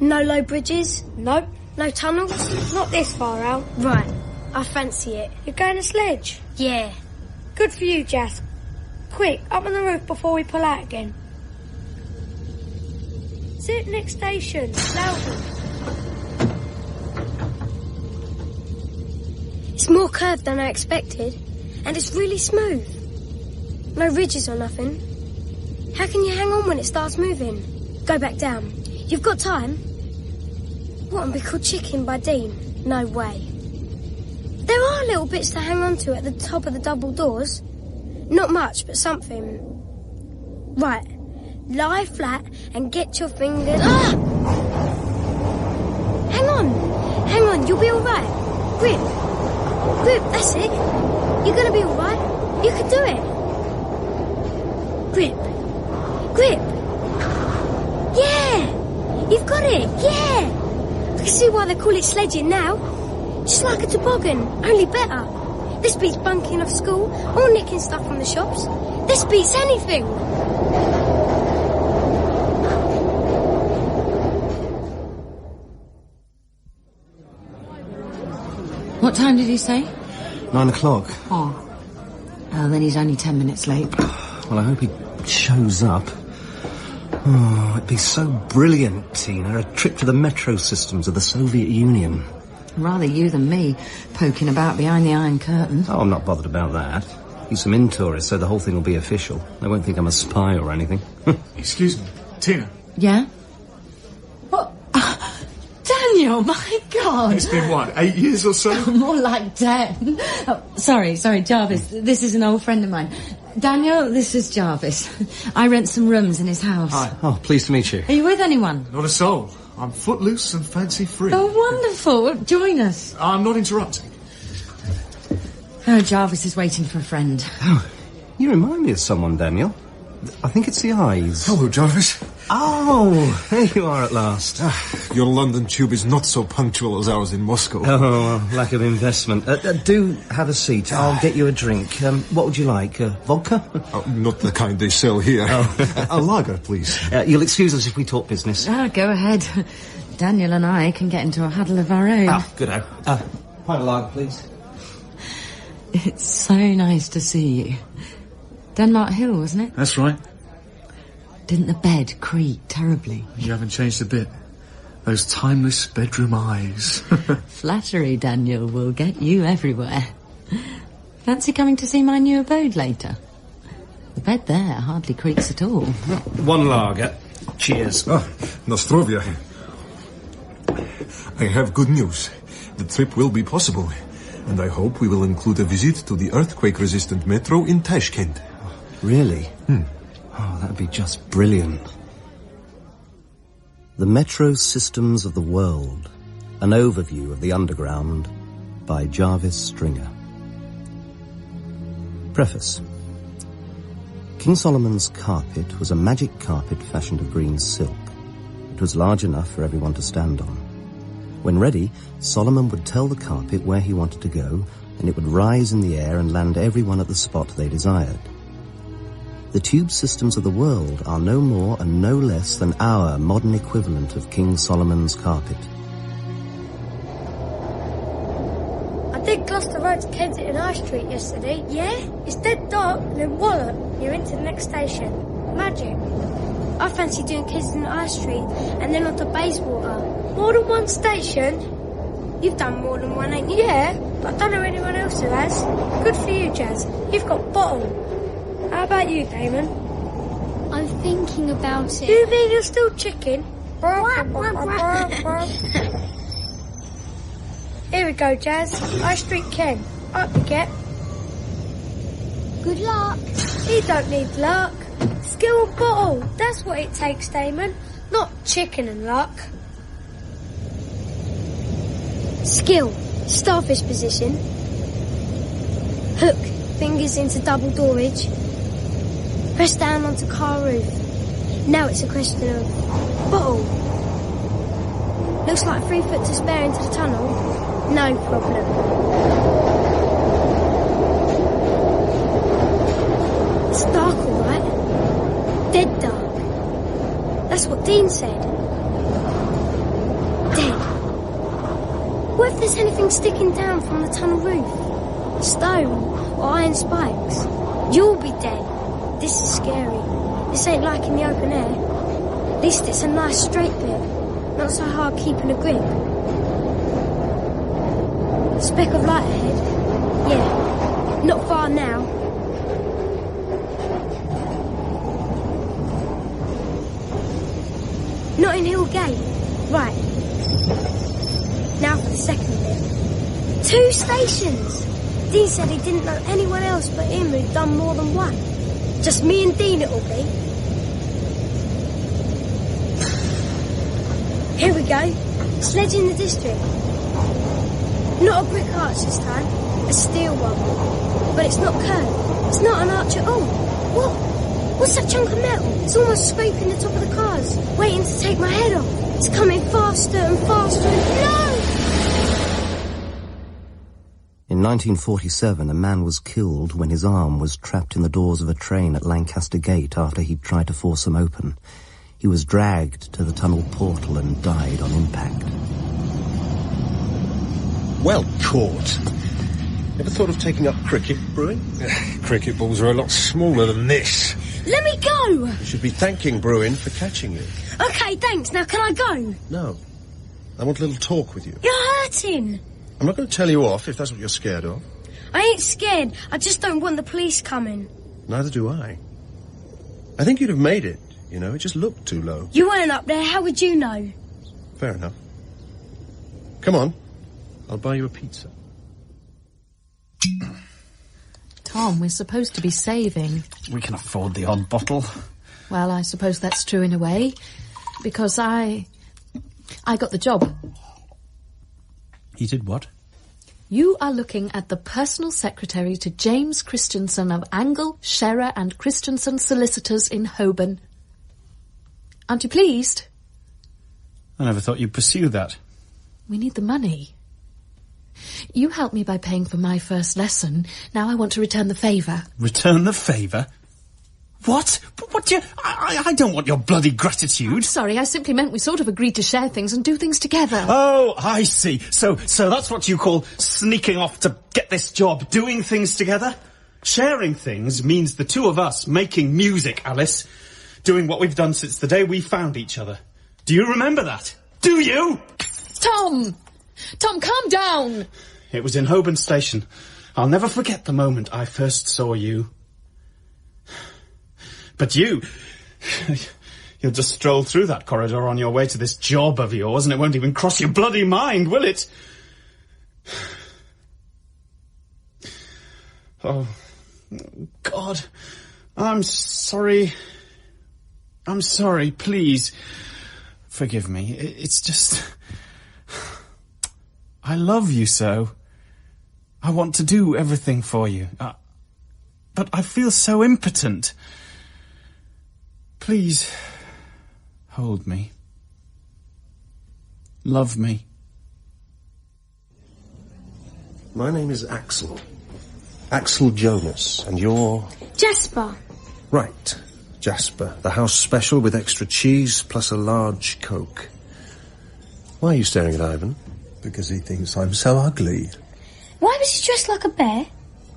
No low bridges? Nope. No tunnels? Not this far out. Right. I fancy it. You're going to sledge? Yeah. Good for you, Jas. Quick, up on the roof before we pull out again. See you at the next station. Loudon. It's more curved than I expected, and it's really smooth. No ridges or nothing. How can you hang on when it starts moving? Go back down. You've got time? What, and be called Chicken by Dean? No way. There are little bits to hang on to at the top of the double doors. Not much, but something. Right. Lie flat and get your fingers... Ah! Hang on, you'll be alright. Grip, that's it. You're gonna be alright. You can do it. Grip. Yeah! You've got it, yeah! I can see why they call it sledging now. Just like a toboggan, only better. This beats bunking off school or nicking stuff from the shops. This beats anything. What time did he say? 9 o'clock. Oh, then he's only 10 minutes late. Well, I hope he shows up. Oh, it'd be so brilliant, Tina, a trip to the metro systems of the Soviet Union. Rather you than me, poking about behind the Iron Curtain. Oh, I'm not bothered about that. He's some in-tourist, so the whole thing will be official. They won't think I'm a spy or anything. Excuse me, Tina. Yeah? What? Daniel, my God! It's been, what, 8 years or so? More like 10. Oh, sorry, Jarvis. This is an old friend of mine. Daniel, this is Jarvis. I rent some rooms in his house. Hi. Oh, pleased to meet you. Are you with anyone? Not a soul. I'm footloose and fancy-free. Oh, wonderful. Join us. I'm not interrupting. Oh, Jarvis is waiting for a friend. Oh, you remind me of someone, Daniel. I think it's the eyes. Hello, Jarvis. Oh, there you are at last. Your London tube is not so punctual as ours in Moscow. Oh, lack of investment. Do have a seat. I'll get you a drink. What would you like? Vodka? Oh, not the kind they sell here. Oh. A lager, please. You'll excuse us if we talk business. Go ahead. Daniel and I can get into a huddle of our own. Good-o. Pint of lager, please. It's so nice to see you. Denmark Hill, wasn't it? That's right. Didn't the bed creak terribly? You haven't changed a bit. Those timeless bedroom eyes. Flattery, Daniel, will get you everywhere. Fancy coming to see my new abode later? The bed there hardly creaks at all. One lager. Cheers. Nostrovia. I have good news. The trip will be possible. And I hope we will include a visit to the earthquake-resistant metro in Tashkent. Really? Oh, that'd be just brilliant. The Metro Systems of the World. An overview of the underground by Jarvis Stringer. Preface. King Solomon's carpet was a magic carpet fashioned of green silk. It was large enough for everyone to stand on. When ready, Solomon would tell the carpet where he wanted to go, and it would rise in the air and land everyone at the spot they desired. The tube systems of the world are no more and no less than our modern equivalent of King Solomon's carpet. I did Gloucester Road to Kensington High Street yesterday. Yeah? It's dead dark, and then wallop, you're into the next station. Magic. I fancy doing Kensington High Street and then on to Bayswater. More than one station? You've done more than one, ain't you? Yeah, but I don't know anyone else who has. Good for you, Jazz. You've got bottle. How about you, Damon? I'm thinking about it. You mean you're still chicken? Here we go, Jazz. High Street Ken. Up you get. Good luck. He don't need luck. Skill and bottle. That's what it takes, Damon. Not chicken and luck. Skill. Starfish position. Hook. Fingers into double doorage. Press down onto car roof. Now it's a question of bottle. Looks like 3 foot to spare into the tunnel. No problem. It's dark, all right. Dead dark. That's what Dean said. Dead. What if there's anything sticking down from the tunnel roof? Stone or iron spikes? You'll be dead. This is scary. This ain't like in the open air. At least it's a nice straight bit. Not so hard keeping a grip. Speck of light ahead. Yeah. Not far now. Notting Hill Gate. Right. Now for the second bit. 2 stations! Dean said he didn't know anyone else but him who'd done more than one. Just me and Dean it'll be. Here we go. Sledge in the district. Not a brick arch this time. A steel one. But it's not curved. It's not an arch at all. What? What's that chunk of metal? It's almost scraping the top of the cars. Waiting to take my head off. It's coming faster and faster and... No! In 1947, a man was killed when his arm was trapped in the doors of a train at Lancaster Gate after he'd tried to force them open. He was dragged to the tunnel portal and died on impact. Well caught. Ever thought of taking up cricket, Bruin? Cricket balls are a lot smaller than this. Let me go! You should be thanking Bruin for catching you. Okay, thanks. Now can I go? No. I want a little talk with you. You're hurting. I'm not going to tell you off if that's what you're scared of. I ain't scared. I just don't want the police coming. Neither do I. I think you'd have made it, you know. It just looked too low. You weren't up there. How would you know? Fair enough. Come on. I'll buy you a pizza. Tom, we're supposed to be saving. We can afford the odd bottle. Well, I suppose that's true in a way, because I got the job. You did what? You are looking at the personal secretary to James Christensen of Angle, Scherer and Christensen Solicitors in Holborn. Aren't you pleased? I never thought you'd pursue that. We need the money. You helped me by paying for my first lesson. Now I want to return the favour. Return the favour? What? What do you... I don't want your bloody gratitude. I'm sorry, I simply meant we sort of agreed to share things and do things together. Oh, I see. So that's what you call sneaking off to get this job, doing things together? Sharing things means the two of us making music, Alice. Doing what we've done since the day we found each other. Do you remember that? Do you? Tom! Tom, calm down! It was in Holborn Station. I'll never forget the moment I first saw you. But you'll just stroll through that corridor on your way to this job of yours and it won't even cross your bloody mind, will it? Oh, God. I'm sorry. I'm sorry, please. Forgive me. It's just... I love you so. I want to do everything for you. But I feel so impotent. Please, hold me. Love me. My name is Axel. Axel Jonas, and you're... Jasper. Right, Jasper. The house special with extra cheese plus a large Coke. Why are you staring at Ivan? Because he thinks I'm so ugly. Why was he dressed like a bear?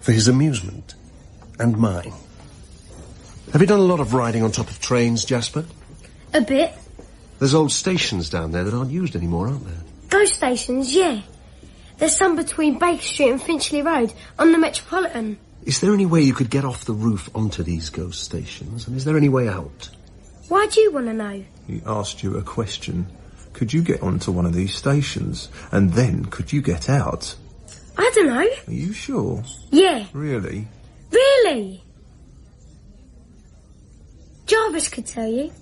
For his amusement. And mine. Have you done a lot of riding on top of trains, Jasper? A bit. There's old stations down there that aren't used anymore, aren't there? Ghost stations, yeah. There's some between Baker Street and Finchley Road on the Metropolitan. Is there any way you could get off the roof onto these ghost stations? And is there any way out? Why do you want to know? He asked you a question. Could you get onto one of these stations? And then could you get out? I don't know. Are you sure? Yeah. Really? Really? Jarvis could tell you.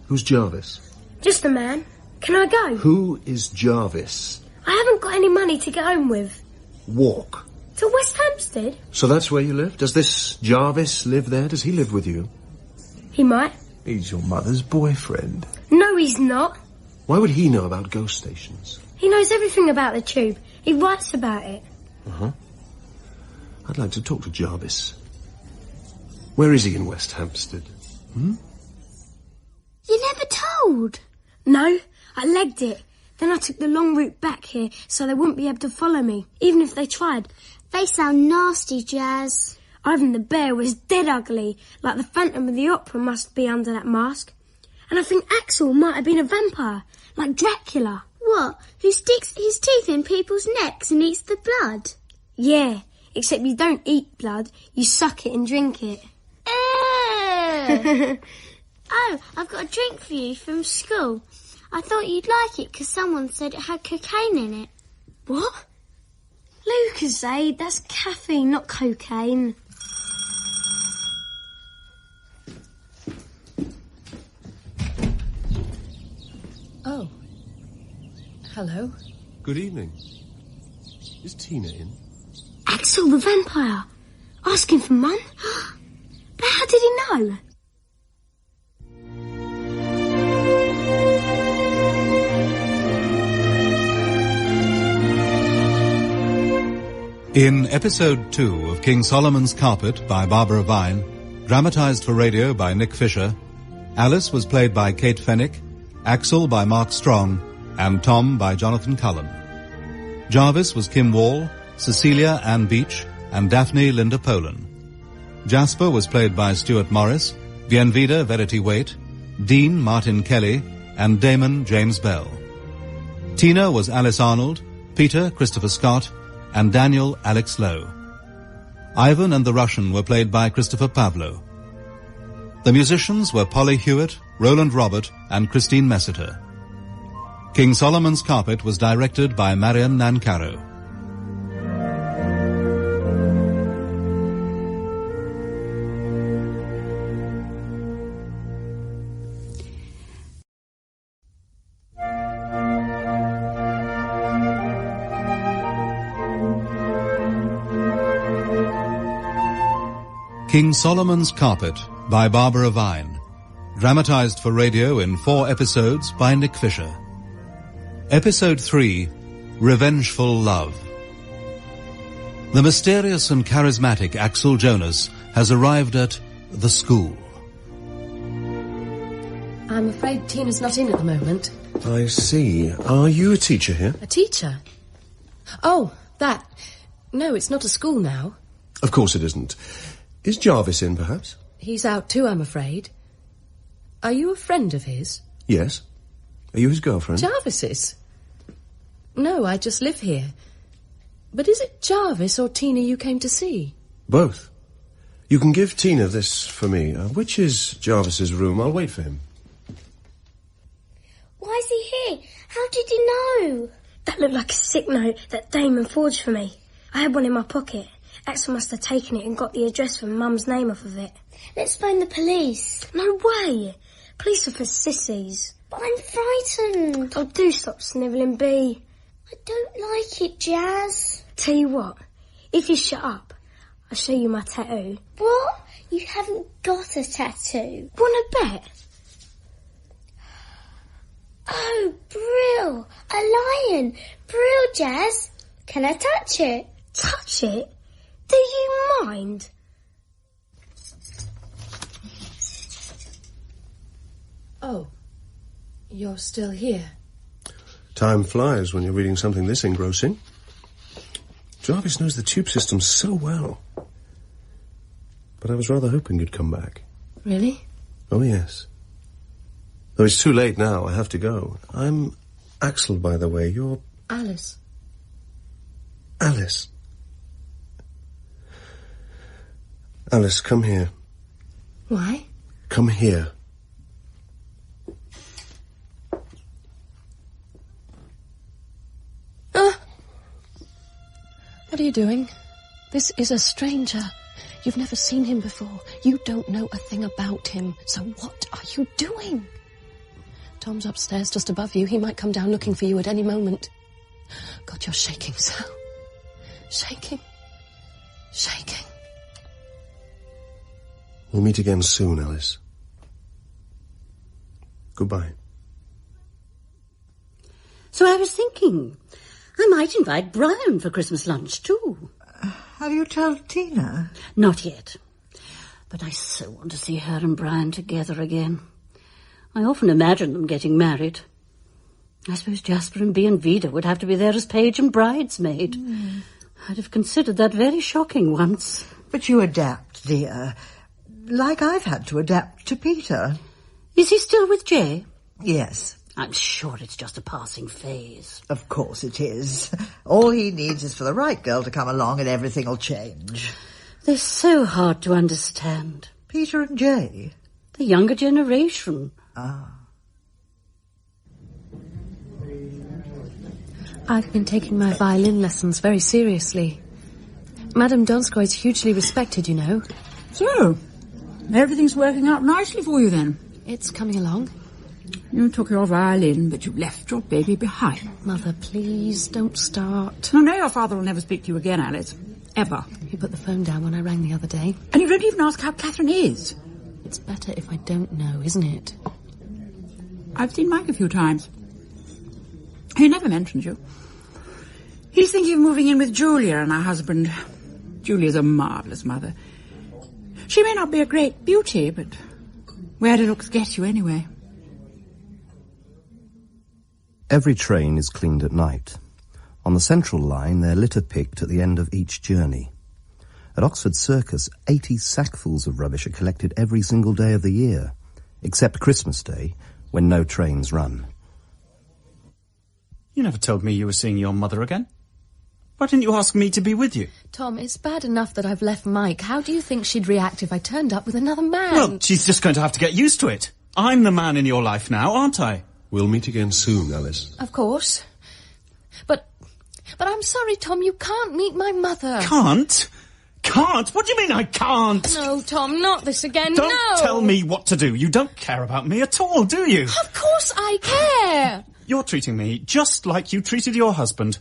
Who's Jarvis? Just a man. Can I go? Who is Jarvis? I haven't got any money to get home with. Walk. To West Hampstead? So that's where you live? Does this Jarvis live there? Does he live with you? He might. He's your mother's boyfriend. No, he's not. Why would he know about ghost stations? He knows everything about the tube. He writes about it. Uh-huh. I'd like to talk to Jarvis. Where is he in West Hampstead? You never told? No, I legged it. Then I took the long route back here so they wouldn't be able to follow me, even if they tried. They sound nasty, Jazz. Ivan the bear was dead ugly, like the Phantom of the Opera must be under that mask. And I think Axel might have been a vampire, like Dracula. What? Who sticks his teeth in people's necks and eats the blood? Yeah, except you don't eat blood, you suck it and drink it. Oh, I've got a drink for you from school. I thought you'd like it because someone said it had cocaine in it. What? Lucozade, that's caffeine, not cocaine. Oh. Hello. Good evening. Is Tina in? Axel the vampire. Asking for Mum? But how did he know? In Episode 2 of King Solomon's Carpet by Barbara Vine, dramatised for radio by Nick Fisher, Alice was played by Kate Fenwick, Axel by Mark Strong, and Tom by Jonathan Cullen. Jarvis was Kim Wall, Cecilia Ann Beach, and Daphne Linda Polan. Jasper was played by Stuart Morris, Bienvida Verity Waite, Dean Martin Kelly, and Damon James Bell. Tina was Alice Arnold, Peter Christopher Scott, and Daniel Alex Lowe. Ivan and the Russian were played by Christopher Pavlo. The musicians were Polly Hewitt, Roland Robert, and Christine Messiter. King Solomon's Carpet was directed by Marion Nancaro. King Solomon's Carpet by Barbara Vine. Dramatised for radio in 4 episodes by Nick Fisher. Episode 3, Revengeful Love. The mysterious and charismatic Axel Jonas has arrived at the school. I'm afraid Tina's not in at the moment. I see. Are you a teacher here? A teacher? Oh, that. No, it's not a school now. Of course it isn't. Is Jarvis in, perhaps? He's out too, I'm afraid. Are you a friend of his? Yes. Are you his girlfriend? Jarvis's? No, I just live here. But is it Jarvis or Tina you came to see? Both. You can give Tina this for me. Which is Jarvis's room? I'll wait for him. Why is he here? How did he know? That looked like a sick note that Damon forged for me. I had one in my pocket. Axel must have taken it and got the address from Mum's name off of it. Let's phone the police. No way! Police are for sissies. But I'm frightened. Oh, do stop snivelling, Bea. I don't like it, Jazz. Tell you what, if you shut up, I'll show you my tattoo. What? You haven't got a tattoo. Wanna bet? Oh, Brill! A lion! Brill, Jazz! Can I touch it? Touch it? Do you mind? Oh, you're still here. Time flies when you're reading something this engrossing. Jarvis knows the tube system so well. But I was rather hoping you'd come back. Really? Oh, yes. Though it's too late now, I have to go. I'm Axel, by the way. You're... Alice. Alice. Alice, come here. Why? Come here. What are you doing? This is a stranger. You've never seen him before. You don't know a thing about him. So what are you doing? Tom's upstairs just above you. He might come down looking for you at any moment. God, you're shaking so. Shaking. Shaking. We'll meet again soon, Alice. Goodbye. So I was thinking, I might invite Brian for Christmas lunch, too. Have you told Tina? Not yet. But I so want to see her and Brian together again. I often imagine them getting married. I suppose Jasper and Bea and Vida would have to be there as page and bridesmaid. I'd have considered that very shocking once. But you adapt, dear. Like I've had to adapt to Peter. Is he still with Jay? Yes. I'm sure it's just a passing phase. Of course it is. All he needs is for the right girl to come along and everything will change. They're so hard to understand. Peter and Jay? The younger generation. Ah. I've been taking my violin lessons very seriously. Madame Donskoy is hugely respected, you know. So, everything's working out nicely for you then? It's coming along. You took your violin, but you left your baby behind. Mother, please, don't start. No, your father will never speak to you again, Alice. Ever. He put the phone down when I rang the other day. And you don't even ask how Catherine is. It's better if I don't know, isn't it? I've seen Mike a few times. He never mentions you. He's thinking of moving in with Julia and her husband. Julia's a marvellous mother. She may not be a great beauty, but where do looks get you anyway? Every train is cleaned at night. On the Central line, they're litter picked at the end of each journey. At Oxford Circus, 80 sackfuls of rubbish are collected every single day of the year, except Christmas Day, when no trains run. You never told me you were seeing your mother again. Why didn't you ask me to be with you? Tom, it's bad enough that I've left Mike. How do you think she'd react if I turned up with another man? Well, she's just going to have to get used to it. I'm the man in your life now, aren't I? We'll meet again soon, Alice. Of course. But I'm sorry, Tom, you can't meet my mother. Can't? Can't? What do you mean I can't? No, Tom, not this again, Don't no! tell me what to do. You don't care about me at all, do you? Of course I care! You're treating me just like you treated your husband.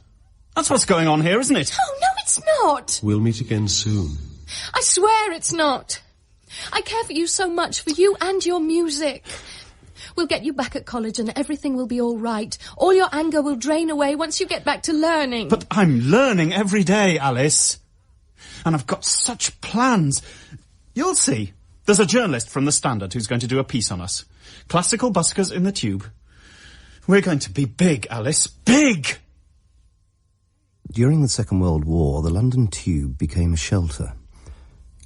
That's what's going on here, isn't it? Oh, no, it's not! We'll meet again soon. I swear it's not. I care for you so much, for you and your music. We'll get you back at college and everything will be all right. All your anger will drain away once you get back to learning. But I'm learning every day, Alice. And I've got such plans. You'll see. There's a journalist from The Standard who's going to do a piece on us. Classical buskers in the tube. We're going to be big, Alice. Big! During the Second World War, the London Tube became a shelter.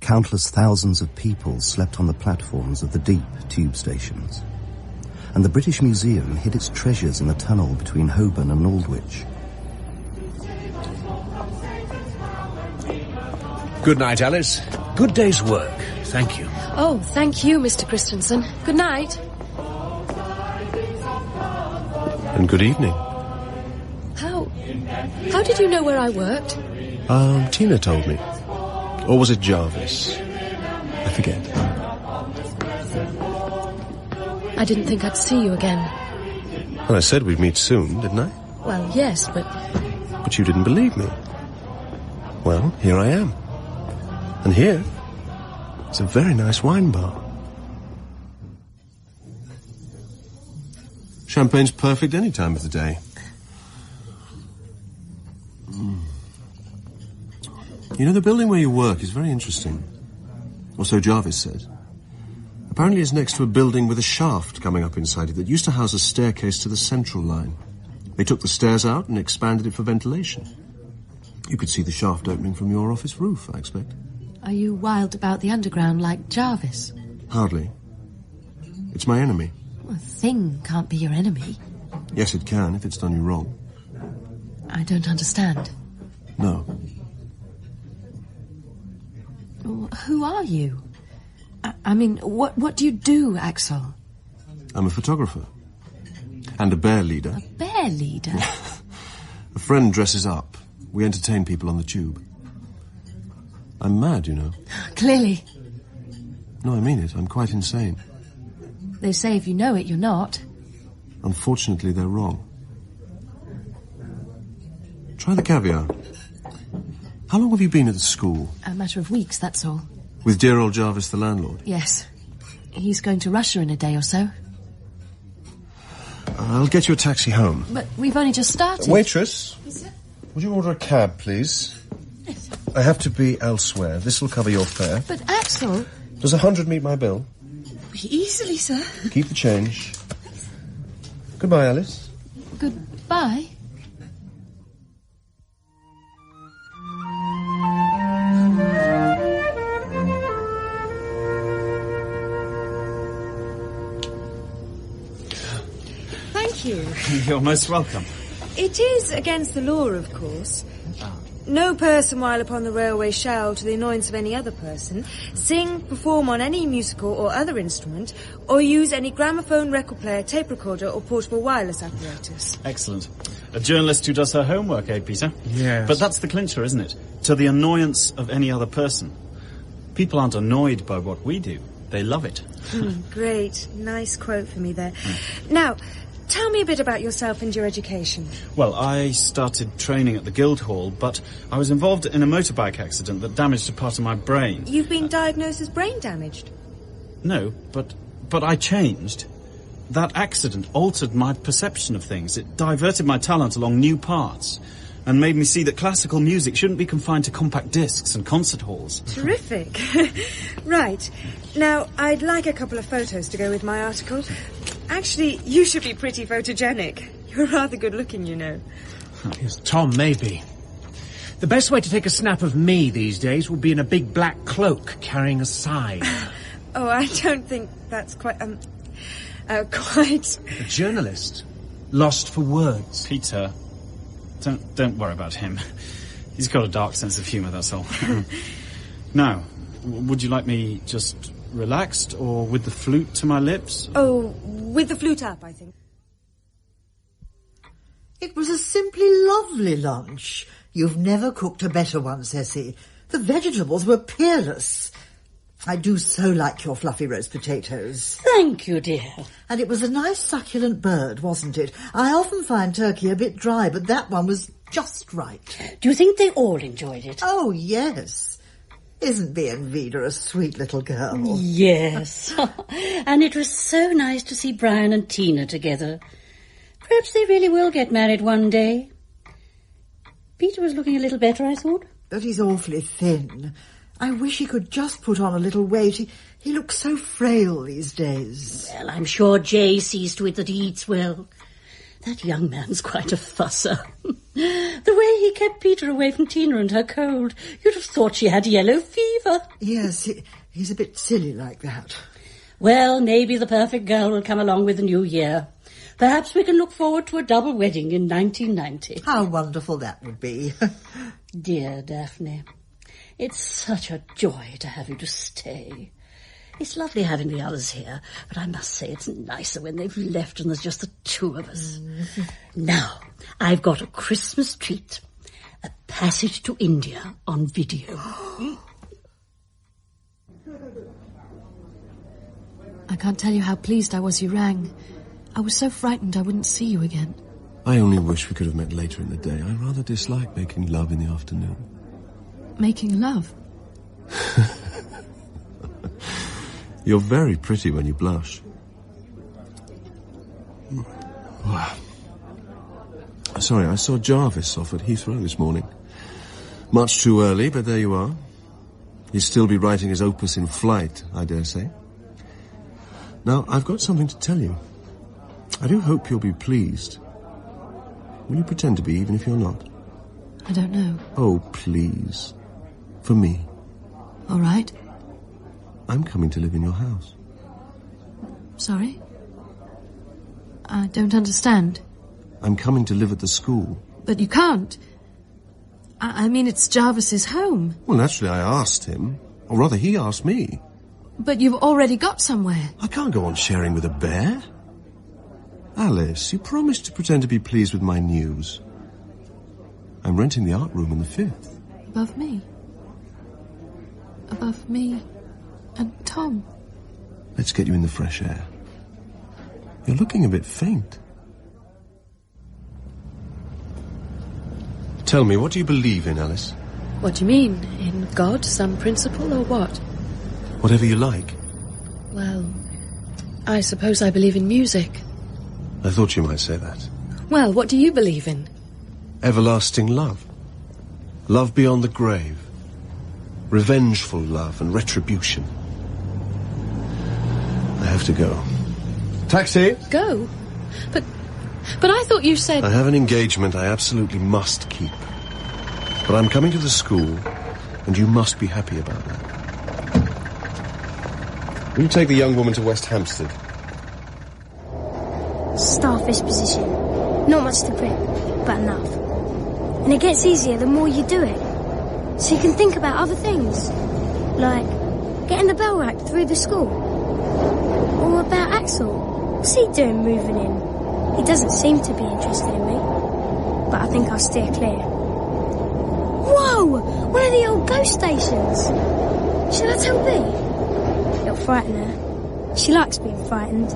Countless thousands of people slept on the platforms of the deep tube stations. And the British Museum hid its treasures in the tunnel between Holborn and Aldwych. Good night, Alice. Good day's work. Thank you. Oh, thank you, Mr. Christensen. Good night. And good evening. How did you know where I worked? Tina told me. Or was it Jarvis? I forget. I didn't think I'd see you again. Well, I said we'd meet soon, didn't I? Well, yes, but... But you didn't believe me. Well, here I am. And here is a very nice wine bar. Champagne's perfect any time of the day. You know, the building where you work is very interesting. Or so Jarvis said. Apparently it's next to a building with a shaft coming up inside it that used to house a staircase to the central line. They took the stairs out and expanded it for ventilation. You could see the shaft opening from your office roof, I expect. Are you wild about the underground like Jarvis? Hardly. It's my enemy. Well, a thing can't be your enemy. Yes, it can, if it's done you wrong. I don't understand. No. Who are you? I mean, what do you do, Axel? I'm a photographer. And a bear leader. A bear leader? A friend dresses up. We entertain people on the tube. I'm mad, you know. Clearly. No, I mean it. I'm quite insane. They say if you know it, you're not. Unfortunately, they're wrong. Try the caviar. How long have you been at the school? A matter of weeks, that's all. With dear old Jarvis, the landlord? Yes. He's going to Russia in a day or so. I'll get you a taxi home. But we've only just started. Waitress, would you order a cab, please? I have to be elsewhere. This will cover your fare. But Axel... Does 100 meet my bill? Easily, sir. Keep the change. Goodbye, Alice. Goodbye. Thank you. You're most welcome. It is against the law, of course. No person while upon the railway shall, to the annoyance of any other person, sing, perform on any musical or other instrument, or use any gramophone, record player, tape recorder, or portable wireless apparatus. Excellent. A journalist who does her homework, eh, Peter? Yes. But that's the clincher, isn't it? To the annoyance of any other person. People aren't annoyed by what we do. They love it. Great. Nice quote for me there. Now, tell me a bit about yourself and your education. Well, I started training at the Guildhall, but I was involved in a motorbike accident that damaged a part of my brain. You've been diagnosed as brain damaged? No, but I changed. That accident altered my perception of things. It diverted my talent along new paths and made me see that classical music shouldn't be confined to compact discs and concert halls. Terrific. Right. Now, I'd like a couple of photos to go with my article. Actually, you should be pretty photogenic. You're rather good looking, you know. Yes, Tom, maybe. The best way to take a snap of me these days would be in a big black cloak carrying a sign. Oh, I don't think that's quite... quite... A journalist. Lost for words. Peter, don't worry about him. He's got a dark sense of humour, that's all. Now, would you like me just relaxed or with the flute to my lips? Oh, with the flute up, I think. It was a simply lovely lunch. You've never cooked a better one, Ceci. The vegetables were peerless. I do so like your fluffy roast potatoes. Thank you, dear. And it was a nice succulent bird, wasn't it? I often find turkey a bit dry, but that one was just right. Do you think they all enjoyed it? Oh, yes. Isn't being Vida a sweet little girl? Yes. And it was so nice to see Brian and Tina together. Perhaps they really will get married one day. Peter was looking a little better, I thought. But he's awfully thin. I wish he could just put on a little weight. He looks so frail these days. Well, I'm sure Jay sees to it that he eats well. That young man's quite a fusser. The way he kept Peter away from Tina and her cold, you'd have thought she had yellow fever. Yes, he's a bit silly like that. Well, maybe the perfect girl will come along with the new year. Perhaps we can look forward to a double wedding in 1990. How wonderful that would be. Dear Daphne, it's such a joy to have you to stay. It's lovely having the others here, but I must say it's nicer when they've left and there's just the two of us. Now, I've got a Christmas treat. A passage to India on video. I can't tell you how pleased I was you rang. I was so frightened I wouldn't see you again. I only wish we could have met later in the day. I rather dislike making love in the afternoon. Making love? You're very pretty when you blush. Sorry, I saw Jarvis off at Heathrow this morning. Much too early, but there you are. He'll still be writing his opus in flight, I dare say. Now, I've got something to tell you. I do hope you'll be pleased. Will you pretend to be, even if you're not? I don't know. Oh, please. For me. All right. I'm coming to live in your house. Sorry? I don't understand. I'm coming to live at the school. But you can't. I mean, it's Jarvis's home. Well, naturally, I asked him. Or rather, he asked me. But you've already got somewhere. I can't go on sharing with a bear. Alice, you promised to pretend to be pleased with my news. I'm renting the art room in the 5th. Above me? Above me and Tom? Let's get you in the fresh air. You're looking a bit faint. Tell me, what do you believe in, Alice? What do you mean? In God, some principle, or what? Whatever you like. Well, I suppose I believe in music. I thought you might say that. Well, what do you believe in? Everlasting love. Love beyond the grave. Revengeful love and retribution. I have to go. Taxi! Go? But I thought you said... I have an engagement I absolutely must keep. But I'm coming to the school, and you must be happy about that. Will you take the young woman to West Hampstead? Starfish position. Not much to grip, but enough. And it gets easier the more you do it. So you can think about other things. Like getting the bell rack through the school. Or about Axel. What's he doing moving in? He doesn't seem to be interested in me. But I think I'll steer clear. Whoa! One of the old ghost stations. Should I tell B? It'll frighten her. She likes being frightened.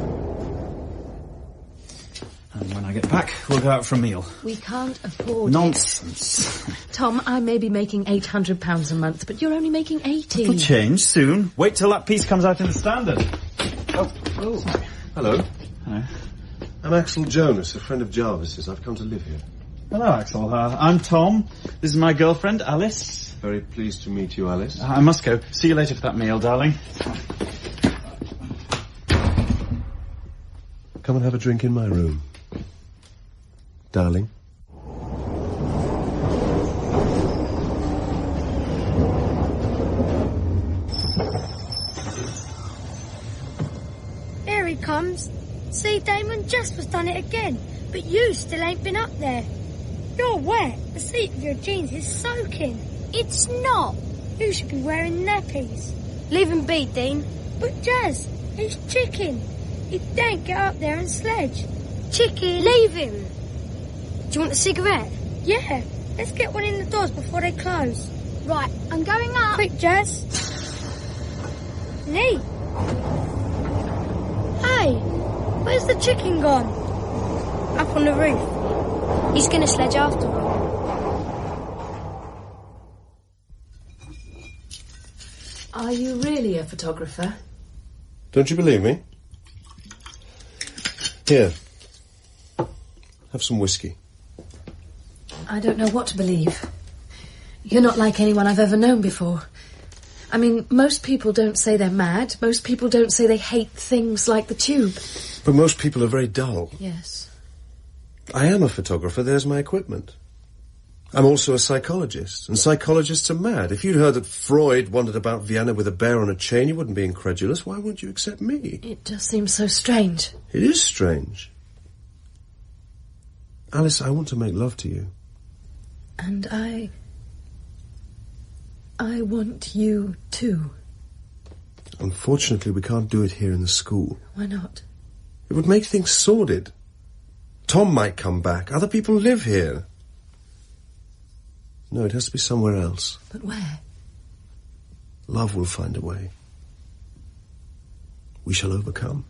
And when I get back, we'll go out for a meal. We can't afford Nonsense. it. Tom, I may be making £800 a month, but you're only making 80. It'll change soon. Wait till that piece comes out in the Standard. Oh. Hello. Hello. I'm Axel Jonas, a friend of Jarvis's. I've come to live here. Hello, Axel. I'm Tom. This is my girlfriend, Alice. Very pleased to meet you, Alice. I must go. See you later for that meal, darling. Come and have a drink in my room. Darling. Here he comes. See, Damon, Jasper's done it again. But you still ain't been up there. You're wet. The seat of your jeans is soaking. It's not. You should be wearing nappies. Leave him be, Dean. But Jazz, he's chicken. He daren't get up there and sledge. Chicken. Leave him. Do you want a cigarette? Yeah. Let's get one in the doors before they close. Right, I'm going up. Quick, Jazz. Lee. Hey, where's the chicken gone? Up on the roof. He's going to sledge after all. Are you really a photographer? Don't you believe me? Here. Have some whiskey. I don't know what to believe. You're not like anyone I've ever known before. I mean, most people don't say they're mad. Most people don't say they hate things like the tube. But most people are very dull. Yes. I am a photographer. There's my equipment. I'm also a psychologist, and psychologists are mad. If you'd heard that Freud wandered about Vienna with a bear on a chain, you wouldn't be incredulous. Why wouldn't you accept me? It just seems so strange. It is strange. Alice, I want to make love to you. And I want you too. Unfortunately, we can't do it here in the school. Why not? It would make things sordid. Tom might come back. Other people live here. No, it has to be somewhere else. But where? Love will find a way. We shall overcome.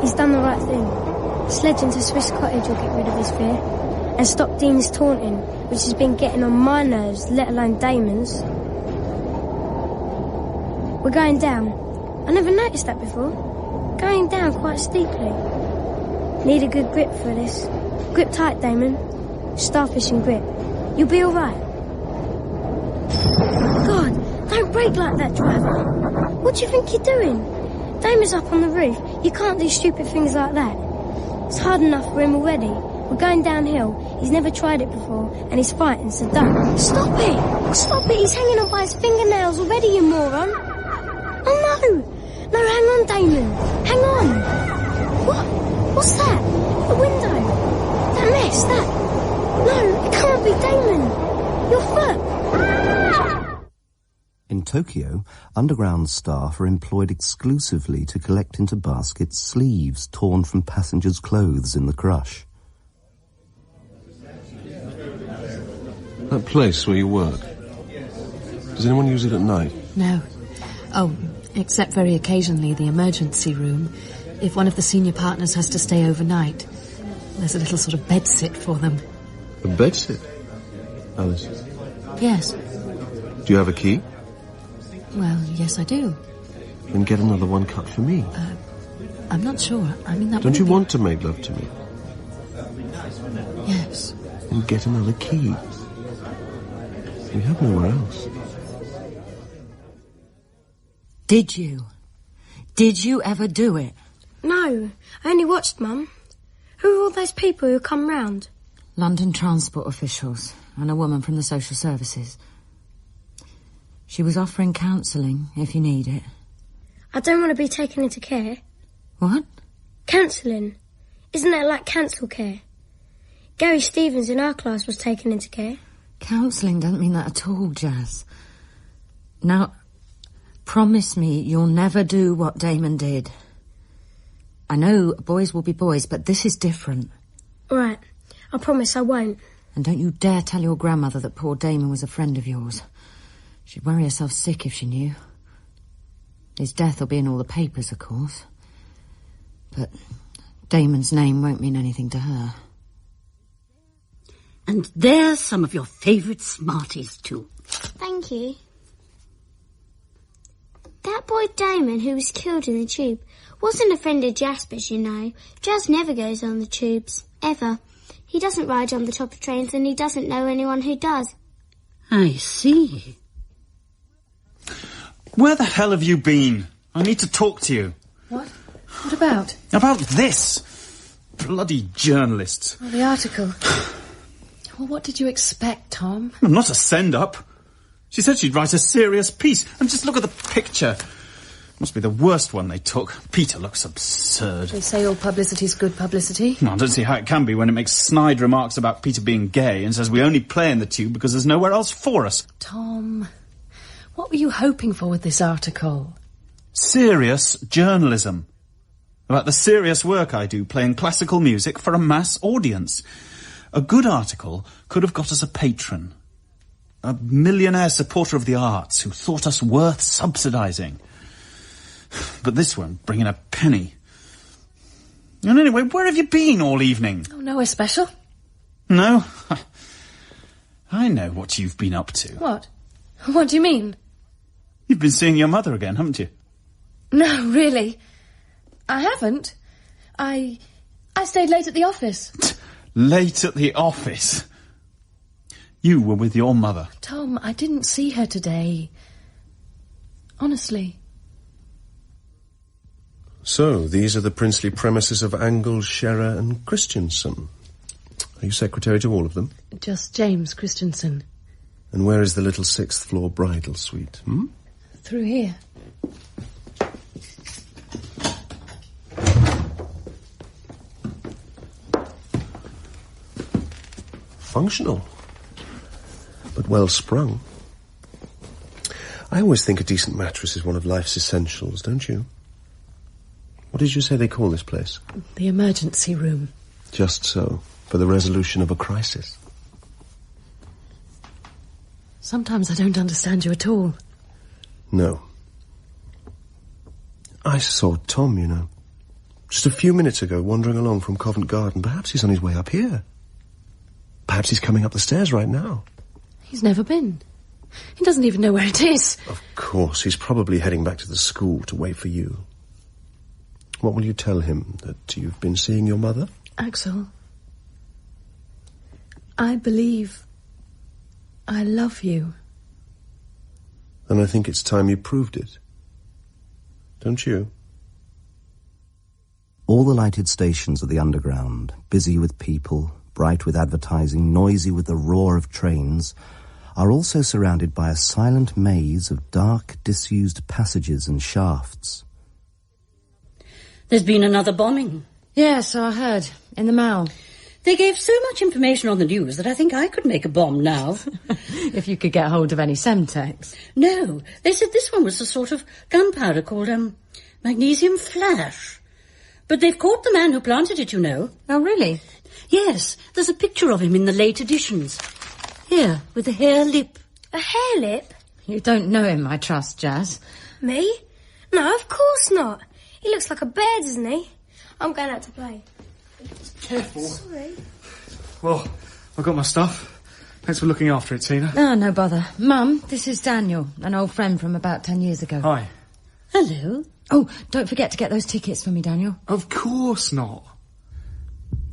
He's done the right thing. Sledging to Swiss Cottage will get rid of his fear. And stop Dean's taunting, which has been getting on my nerves, let alone Damon's. We're going down. I never noticed that before. Going down quite steeply. Need a good grip for this. Grip tight, Damon. Starfish and grip. You'll be alright. God, don't brake like that, driver. What do you think you're doing? Damon's up on the roof. You can't do stupid things like that. It's hard enough for him already. We're going downhill. He's never tried it before, and he's fighting, so don't. Stop it! Stop it! He's hanging on by his fingernails already, you moron! Oh no! No, hang on, Damon. Hang on! What? What's that? The window? That mess, that... No, it can't be Damon! Your foot! In Tokyo, underground staff are employed exclusively to collect into baskets sleeves torn from passengers' clothes in the crush. That place where you work, does anyone use it at night? No. Oh, except very occasionally the emergency room. If one of the senior partners has to stay overnight, there's a little sort of bedsit for them. A bedsit? Alice? Yes. Do you have a key? Well, yes, I do. Then get another one cut for me. I'm not sure. I mean, that Don't you want to make love to me? Yes. Then get another key. We have nowhere else. Did you? Did you ever do it? No, I only watched, Mum. Who are all those people who come round? London transport officials and a woman from the social services. She was offering counselling, if you need it. I don't want to be taken into care. What? Counselling. Isn't that like cancel care? Gary Stevens in our class was taken into care. Counselling doesn't mean that at all, Jazz. Now, promise me you'll never do what Damon did. I know boys will be boys, but this is different. All right, I promise I won't. And don't you dare tell your grandmother that poor Damon was a friend of yours. She'd worry herself sick if she knew. His death will be in all the papers, of course. But Damon's name won't mean anything to her. And there's some of your favourite Smarties, too. Thank you. That boy Damon who was killed in the tube wasn't a friend of Jasper's, you know. Jas never goes on the tubes, ever. He doesn't ride on the top of trains and he doesn't know anyone who does. I see. Where the hell have you been? I need to talk to you. What? What about? About this. Bloody journalists. Oh, the article. Well, what did you expect, Tom? Not a send-up. She said she'd write a serious piece. And just look at the picture. Must be the worst one they took. Peter looks absurd. They say all publicity's good publicity. Well, I don't see how it can be when it makes snide remarks about Peter being gay and says we only play in the tube because there's nowhere else for us. Tom, what were you hoping for with this article? Serious journalism. About the serious work I do playing classical music for a mass audience. A good article could have got us a patron. A millionaire supporter of the arts who thought us worth subsidising. But this won't bring in a penny. And anyway, where have you been all evening? Oh, nowhere special. No? I know what you've been up to. What? What do you mean? You've been seeing your mother again, haven't you? No, really. I haven't. I stayed late at the office. Late at the office? You were with your mother. Tom, I didn't see her today. Honestly. So, these are the princely premises of Angle, Scherer and Christensen. Are you secretary to all of them? Just James Christensen. And where is the little 6th floor bridal suite, Through here. Functional, but well sprung. I always think a decent mattress is one of life's essentials, don't you? What did you say they call this place? The emergency room. Just so, for the resolution of a crisis. Sometimes I don't understand you at all. No. I saw Tom, you know. Just a few minutes ago, wandering along from Covent Garden. Perhaps he's on his way up here. Perhaps he's coming up the stairs right now. He's never been. He doesn't even know where it is. Of course, he's probably heading back to the school to wait for you. What will you tell him? That you've been seeing your mother? Axel, I believe I love you. And I think it's time you proved it. Don't you? All the lighted stations of the Underground, busy with people, bright with advertising, noisy with the roar of trains, are also surrounded by a silent maze of dark, disused passages and shafts. There's been another bombing. Yes, I heard. In the Mall. They gave so much information on the news that I think I could make a bomb now. If you could get hold of any Semtex. No, they said this one was a sort of gunpowder called, magnesium flash. But they've caught the man who planted it, you know. Oh, really? Yes, there's a picture of him in the late editions. Here, with a hair lip. A hair lip? You don't know him, I trust, Jazz. Me? No, of course not. He looks like a bear, doesn't he? I'm going out to play. Careful. Sorry. Well, I've got my stuff. Thanks for looking after it, Tina. Oh, no bother. Mum, this is Daniel, an old friend from about 10 years ago. Hi. Hello. Oh, don't forget to get those tickets for me, Daniel. Of course not.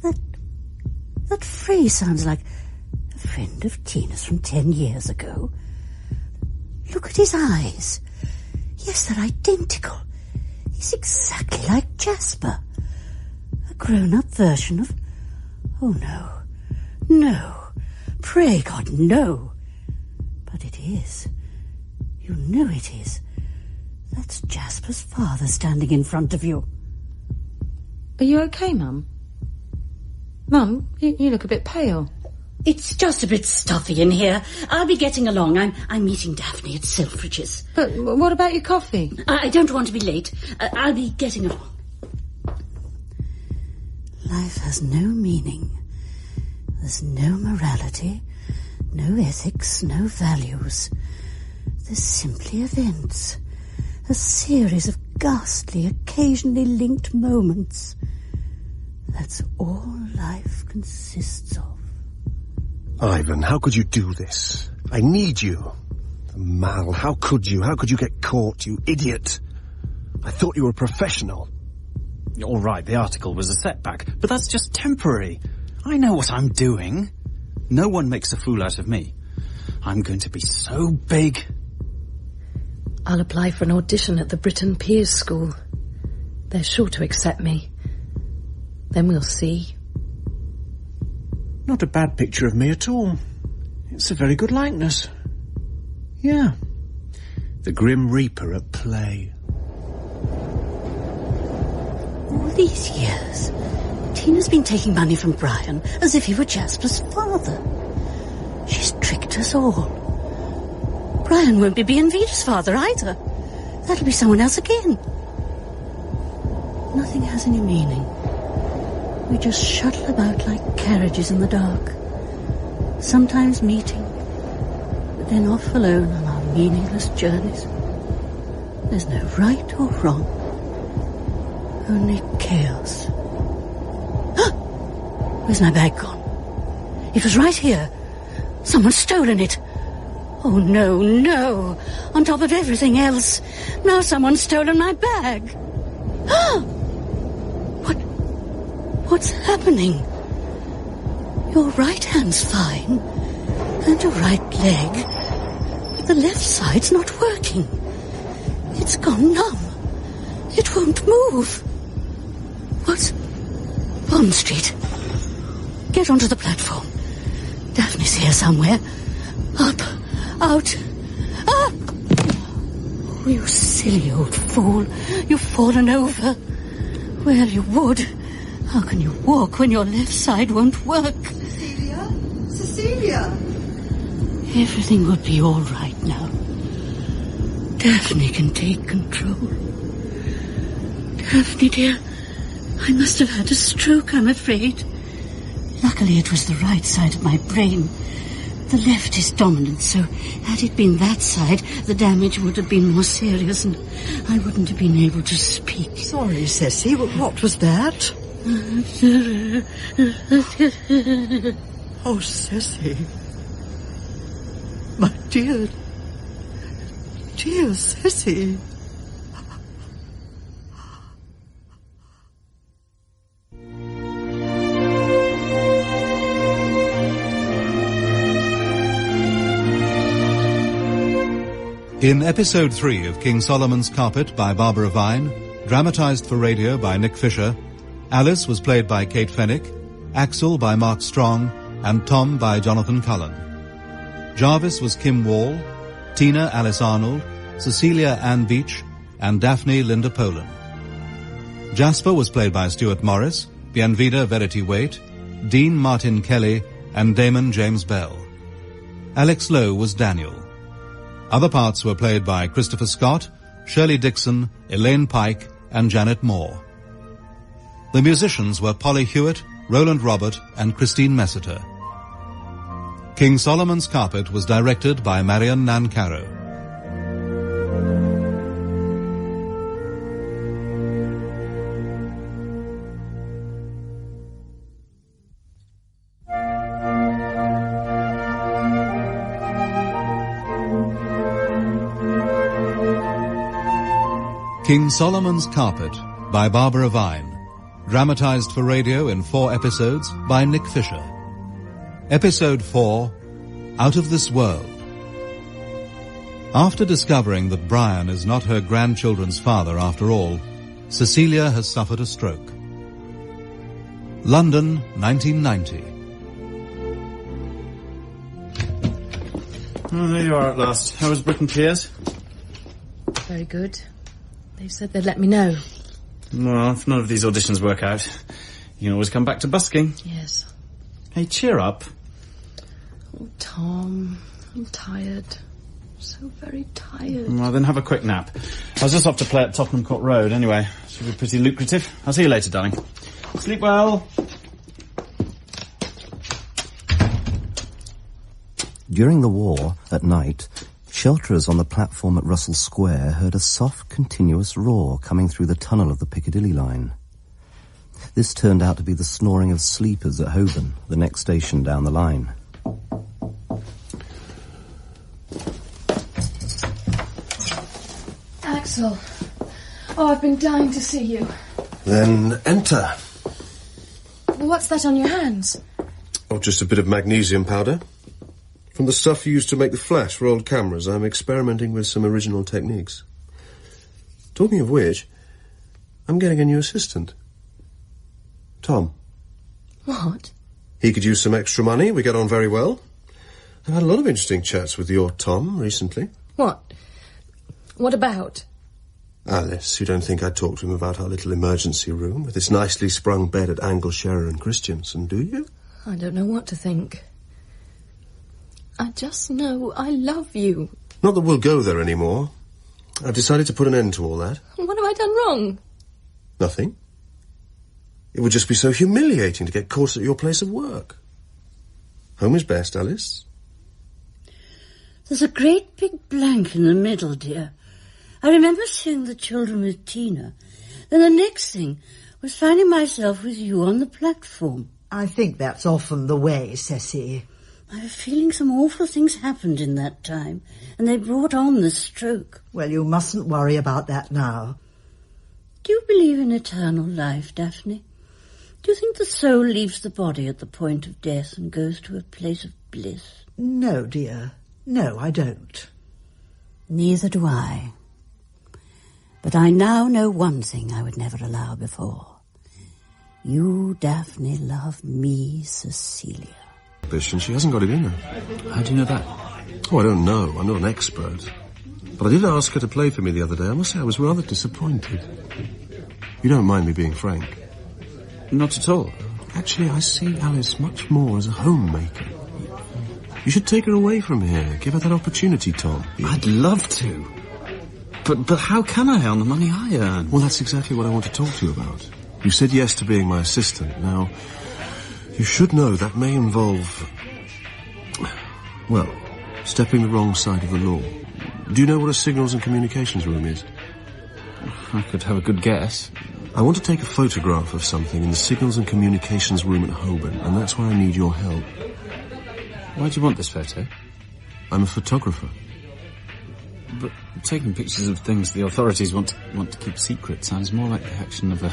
That phrase sounds like a friend of Tina's from 10 years ago. Look at his eyes. Yes, they're identical. He's exactly like Jasper. A grown-up version of... Oh, no. No. Pray God, no. But it is. You know it is. That's Jasper's father standing in front of you. Are you okay, Mum? Mum, you look a bit pale. It's just a bit stuffy in here. I'll be getting along. I'm meeting Daphne at Selfridge's. But what about your coffee? I don't want to be late. I'll be getting along. Life has no meaning. There's no morality, no ethics, no values. There's simply events. A series of ghastly, occasionally linked moments. That's all life consists of. Ivan, how could you do this? I need you. Mal, how could you? How could you get caught, you idiot? I thought you were a professional. All right, the article was a setback, but that's just temporary. I know what I'm doing. No one makes a fool out of me. I'm going to be so big. I'll apply for an audition at the Britain Peers School. They're sure to accept me. Then we'll see. Not a bad picture of me at all. It's a very good likeness. Yeah. The Grim Reaper at play. All these years, Tina's been taking money from Brian as if he were Jasper's father. She's tricked us all. Brian won't be Vita's father either. That'll be someone else again. Nothing has any meaning. We just shuttle about like carriages in the dark. Sometimes meeting, but then off alone on our meaningless journeys. There's no right or wrong. Only chaos. Where's my bag gone? It was right here. Someone's stolen it. Oh, no, no. On top of everything else, now someone's stolen my bag. What's happening? Your right hand's fine, and your right leg, but the left side's not working. It's gone numb. It won't move. What? Bond Street. Get onto the platform. Daphne's here somewhere. Up, out, up! Oh, you silly old fool. You've fallen over. Well, you would. How can you walk when your left side won't work? Cecilia? Cecilia! Everything will be all right now. Daphne can take control. Daphne, dear, I must have had a stroke, I'm afraid. Luckily, it was the right side of my brain. The left is dominant, so had it been that side, the damage would have been more serious and I wouldn't have been able to speak. Sorry, Ceci, what was that? Oh, Ceci. My dear Ceci. In Episode 3 of King Solomon's Carpet by Barbara Vine, dramatised for radio by Nick Fisher, Alice was played by Kate Fenwick, Axel by Mark Strong, and Tom by Jonathan Cullen. Jarvis was Kim Wall, Tina Alice Arnold, Cecilia Ann Beach, and Daphne Linda Polan. Jasper was played by Stuart Morris, Bienvida Verity Waite, Dean Martin Kelly, and Damon James Bell. Alex Lowe was Daniel. Other parts were played by Christopher Scott, Shirley Dixon, Elaine Pike, and Janet Moore. The musicians were Polly Hewitt, Roland Robert, and Christine Messiter. King Solomon's Carpet was directed by Marion Nancaro. King Solomon's Carpet by Barbara Vine, dramatised for radio in 4 episodes by Nick Fisher. Episode 4, Out of This World. After discovering that Brian is not her grandchildren's father after all, Cecilia has suffered a stroke. London, 1990. Oh, there you are at last. How was Britton Piers? Very good. They said they'd let me know. Well, if none of these auditions work out, you can always come back to busking. Yes. Hey, cheer up. Oh, Tom, I'm tired. So very tired. Well, then have a quick nap. I was just off to play at Tottenham Court Road anyway. Should be pretty lucrative. I'll see you later, darling. Sleep well. During the war, at night, shelterers on the platform at Russell Square heard a soft, continuous roar coming through the tunnel of the Piccadilly line. This turned out to be the snoring of sleepers at Holborn, the next station down the line. Axel. Oh, I've been dying to see you. Then enter. What's that on your hands? Oh, just a bit of magnesium powder. From the stuff you used to make the flash for old cameras, I'm experimenting with some original techniques. Talking of which, I'm getting a new assistant. Tom. What? He could use some extra money. We get on very well. I've had a lot of interesting chats with your Tom recently. What? What about? Alice, you don't think I'd talk to him about our little emergency room with its nicely sprung bed at Angle, Scherer and Christiansen, do you? I don't know what to think. I just know I love you. Not that we'll go there anymore. I've decided to put an end to all that. What have I done wrong? Nothing. It would just be so humiliating to get caught at your place of work. Home is best, Alice. There's a great big blank in the middle, dear. I remember seeing the children with Tina. Then the next thing was finding myself with you on the platform. I think that's often the way, Ceci. I have a feeling some awful things happened in that time, and they brought on this stroke. Well, you mustn't worry about that now. Do you believe in eternal life, Daphne? Do you think the soul leaves the body at the point of death and goes to a place of bliss? No, dear. No, I don't. Neither do I. But I now know one thing I would never allow before. You, Daphne, love me, Cecilia. And she hasn't got it in her. How do you know that? Oh, I don't know. I'm not an expert. But I did ask her to play for me the other day. I must say I was rather disappointed. You don't mind me being frank? Not at all. Actually, I see Alice much more as a homemaker. You should take her away from here. Give her that opportunity, Tom. I'd love to. But how can I on the money I earn? Well, that's exactly what I want to talk to you about. You said yes to being my assistant. Now, you should know that may involve, well, stepping the wrong side of the law. Do you know what a signals and communications room is? I could have a good guess. I want to take a photograph of something in the signals and communications room at Holborn, and that's why I need your help. Why do you want this photo? I'm a photographer. But taking pictures of things the authorities want to keep secret sounds more like the action of a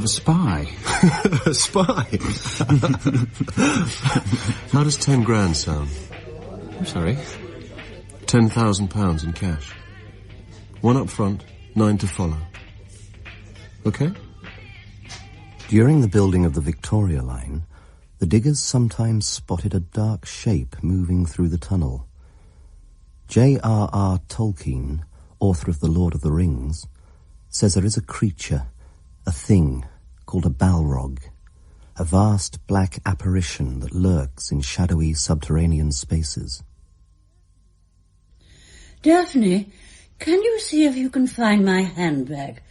spy. A spy? How does 10 grand sound? I'm sorry? £10,000 in cash. 1 up front, 9 to follow. Okay? During the building of the Victoria Line, the diggers sometimes spotted a dark shape moving through the tunnel. J.R.R. Tolkien, author of The Lord of the Rings, says there is a creature, a thing, called a Balrog, a vast black apparition that lurks in shadowy subterranean spaces. Daphne, can you see if you can find my handbag?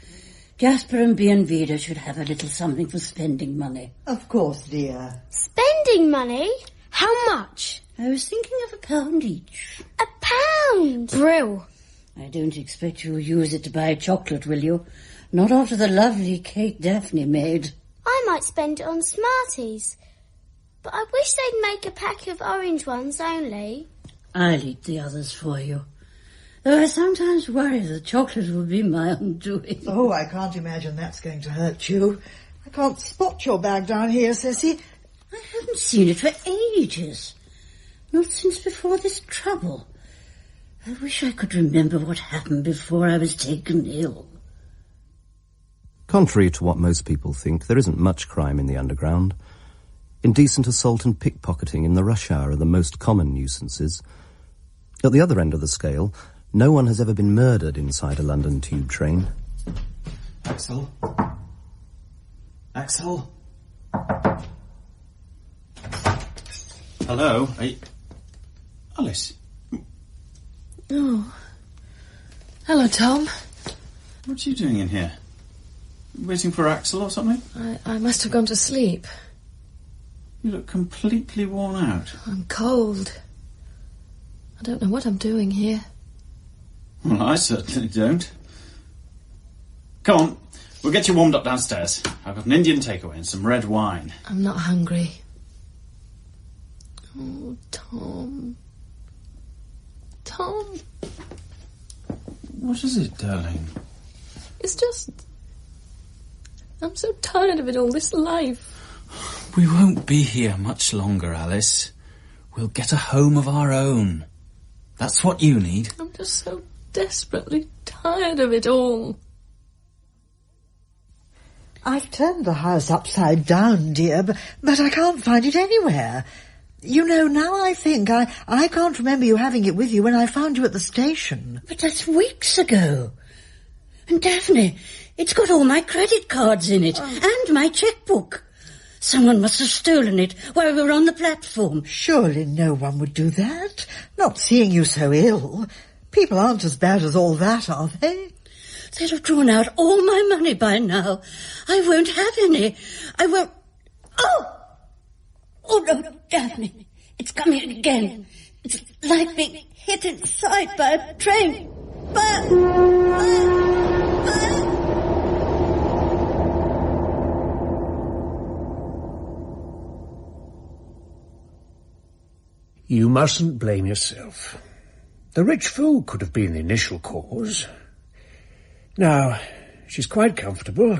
Jasper and B and Vida should have a little something for spending money. Of course, dear. Spending money? How much? I was thinking of £1 each. £1? Brill. I don't expect you'll use it to buy chocolate, will you? Not after the lovely cake Daphne made. I might spend it on Smarties. But I wish they'd make a pack of orange ones only. I'll eat the others for you. Though I sometimes worry the chocolate will be my undoing. Oh, I can't imagine that's going to hurt you. I can't spot your bag down here, Ceci. I haven't seen it for ages. Not since before this trouble. I wish I could remember what happened before I was taken ill. Contrary to what most people think, there isn't much crime in the underground. Indecent assault and pickpocketing in the rush hour are the most common nuisances. At the other end of the scale, no one has ever been murdered inside a London tube train. Axel? Axel? Hello? Alice? Oh. Hello, Tom. What are you doing in here? Waiting for Axel or something? I must have gone to sleep. You look completely worn out. I'm cold. I don't know what I'm doing here. Well, I certainly don't. Come on, we'll get you warmed up downstairs. I've got an Indian takeaway and some red wine. I'm not hungry. Oh, Tom. Tom. What is it, darling? It's just... I'm so tired of it all, this life. We won't be here much longer, Alice. We'll get a home of our own. That's what you need. I'm just so desperately tired of it all. I've turned the house upside down, dear, but I can't find it anywhere. You know, now I think I can't remember you having it with you when I found you at the station. But that's weeks ago. And Daphne, it's got all my credit cards in it, and my chequebook. Someone must have stolen it while we were on the platform. Surely no one would do that, not seeing you so ill. People aren't as bad as all that, are they? They'll have drawn out all my money by now. I won't have any. I won't... Oh! Oh, no, Daphne. It's coming again. It's like being hit inside by a train. You mustn't blame yourself. The rich fool could have been the initial cause. Now, she's quite comfortable,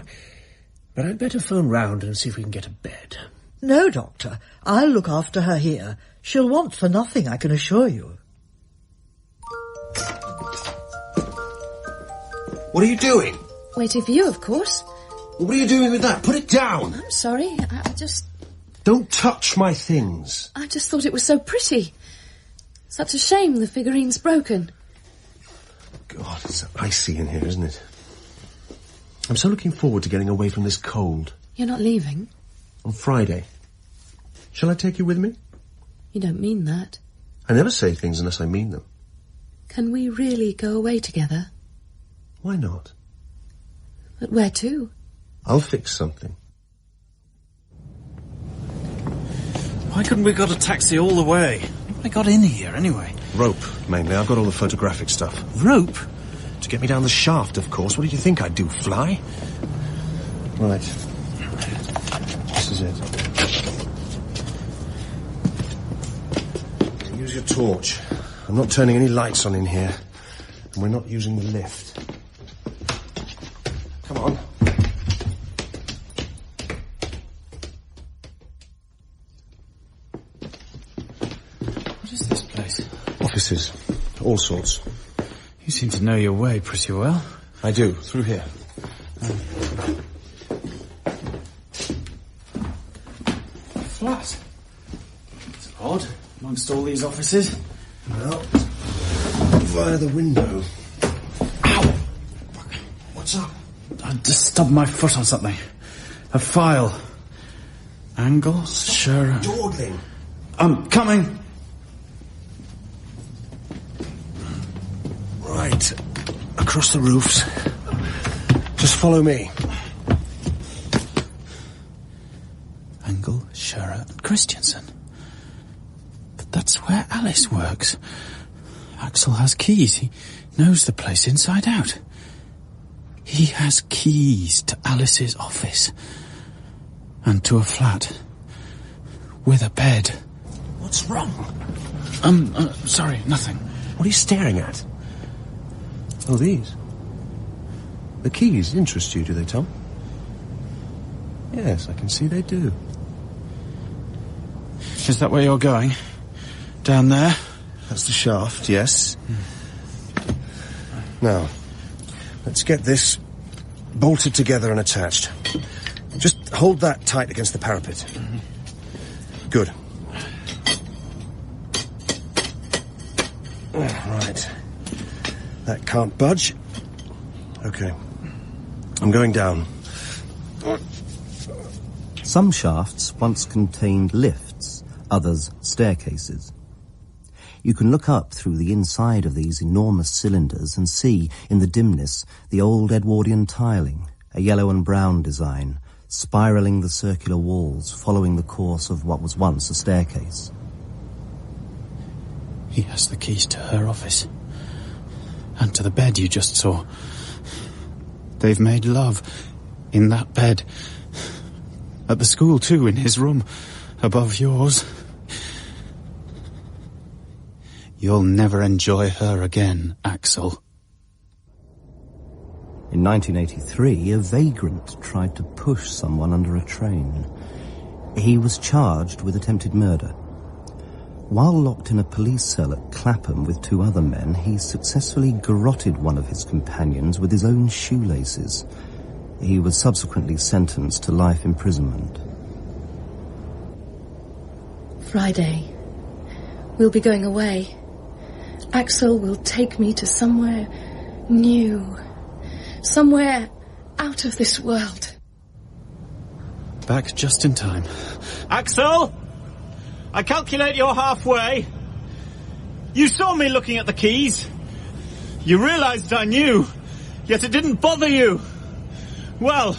but I'd better phone round and see if we can get a bed. No, Doctor. I'll look after her here. She'll want for nothing, I can assure you. What are you doing? Waiting for you, of course. What are you doing with that? Put it down! I'm sorry, I just... Don't touch my things. I just thought it was so pretty. Such a shame the figurine's broken. God, it's icy in here, isn't it? I'm so looking forward to getting away from this cold. You're not leaving? On Friday. Shall I take you with me? You don't mean that. I never say things unless I mean them. Can we really go away together? Why not? But where to? I'll fix something. Why couldn't we got a taxi all the way? I got in here, anyway. Rope, mainly. I've got all the photographic stuff. Rope? To get me down the shaft, of course. What did you think I'd do, fly? Right. This is it. Use your torch. I'm not turning any lights on in here. And we're not using the lift. Come on. What is this place? Offices. All sorts. You seem to know your way pretty well. I do. Through here. Flat. It's odd, amongst all these offices. Well, via the window. Ow! What's up? I just stubbed my foot on something. A file. Angles, sure. Dawdling. I'm coming. Right. Across the roofs. Just follow me. Engel, Scherer and Christiansen. But that's where Alice works. Axel has keys. He knows the place inside out. He has keys to Alice's office. And to a flat. With a bed. What's wrong? Sorry, nothing. What are you staring at? Oh, these. The keys interest you, do they, Tom? Yes, I can see they do. Is that where you're going? Down there? That's the shaft, yes. Now, let's get this bolted together and attached. Just hold that tight against the parapet. Good. Right. That can't budge. Okay. I'm going down. Some shafts once contained lifts, others staircases. You can look up through the inside of these enormous cylinders and see, in the dimness, the old Edwardian tiling, a yellow and brown design, spiralling the circular walls, following the course of what was once a staircase. He has the keys to her office. And to the bed you just saw. They've made love in that bed. At the school, too, in his room, above yours. You'll never enjoy her again, Axel. In 1983, a vagrant tried to push someone under a train. He was charged with attempted murder. While locked in a police cell at Clapham with 2 other men, he successfully garroted one of his companions with his own shoelaces. He was subsequently sentenced to life imprisonment. Friday. We'll be going away. Axel will take me to somewhere new. Somewhere out of this world. Back just in time. Axel! I calculate you're halfway. You saw me looking at the keys. You realized I knew, yet it didn't bother you. Well,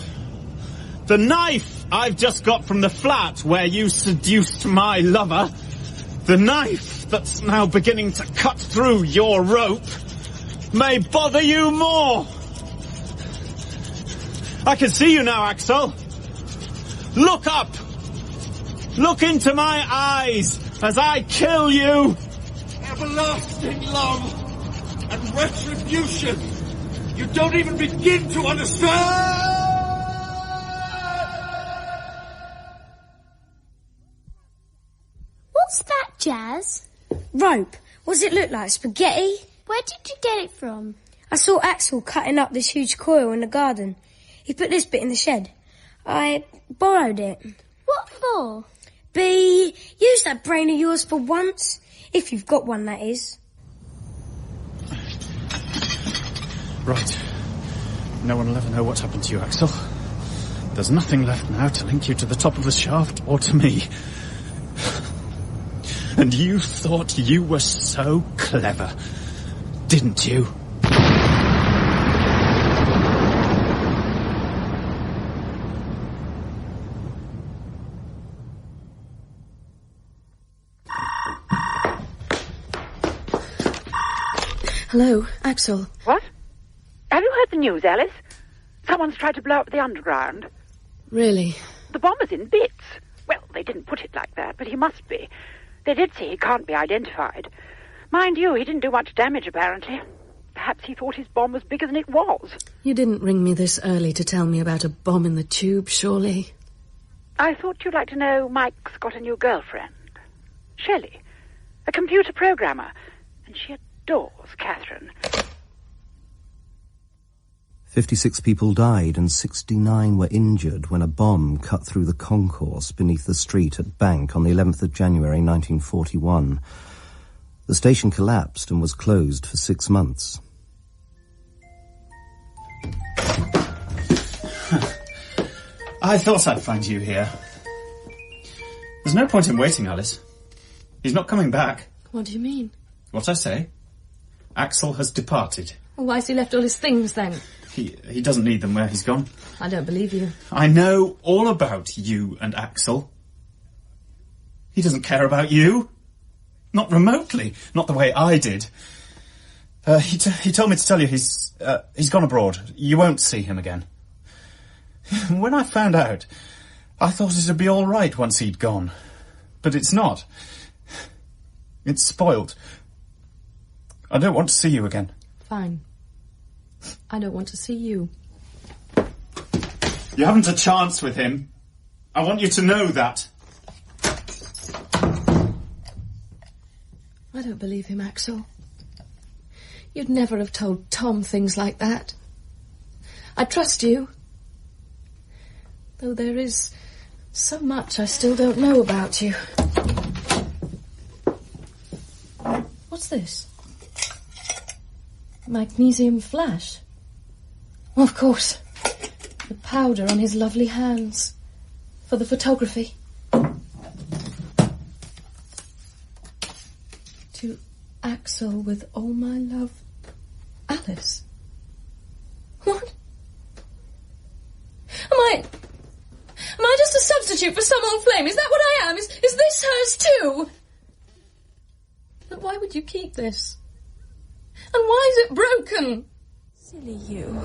the knife I've just got from the flat where you seduced my lover, the knife that's now beginning to cut through your rope, may bother you more. I can see you now, Axel. Look up. Look into my eyes. as I kill you. Everlasting love and retribution. You don't even begin to understand. What's that, Jazz? Rope. What does it look like? Spaghetti? Where did you get it from? I saw Axel cutting up this huge coil in the garden. He put this bit in the shed. I borrowed it. What for? Use that brain of yours for once. If you've got one, that is. Right. No one will ever know what's happened to you, Axel. There's nothing left now to link you to the top of the shaft or to me. And you thought you were so clever, didn't you? Hello, Axel. What? Have you heard the news, Alice? Someone's tried to blow up the underground. Really? The bomber's in bits. Well, they didn't put it like that, but he must be. They did say he can't be identified. Mind you, he didn't do much damage, apparently. Perhaps he thought his bomb was bigger than it was. You didn't ring me this early to tell me about a bomb in the tube, surely? I thought you'd like to know Mike's got a new girlfriend. Shelley. A computer programmer. And she adores Catherine. 56 people died and 69 were injured when a bomb cut through the concourse beneath the street at Bank on the 11th of January 1941. The station collapsed and was closed for 6 months. I thought I'd find you here. There's no point in waiting, Alice. He's not coming back. What do you mean? What I say? Axel has departed. Well, why's he left all his things, then? He doesn't need them where he's gone. I don't believe you. I know all about you and Axel. He doesn't care about you. Not remotely. Not the way I did. He told me to tell you he's gone abroad. You won't see him again. When I found out, I thought it'd be all right once he'd gone. But it's not. It's spoiled. I don't want to see you again. Fine. I don't want to see you. You haven't a chance with him. I want you to know that. I don't believe him, Axel. You'd never have told Tom things like that. I trust you. Though there is so much I still don't know about you. What's this? Magnesium flash? Well, of course. The powder on his lovely hands. For the photography. To Axel with all my love. Alice. What? Am I just a substitute for some old flame? Is that what I am? Is this hers too? But why would you keep this? And why is it broken? Silly you.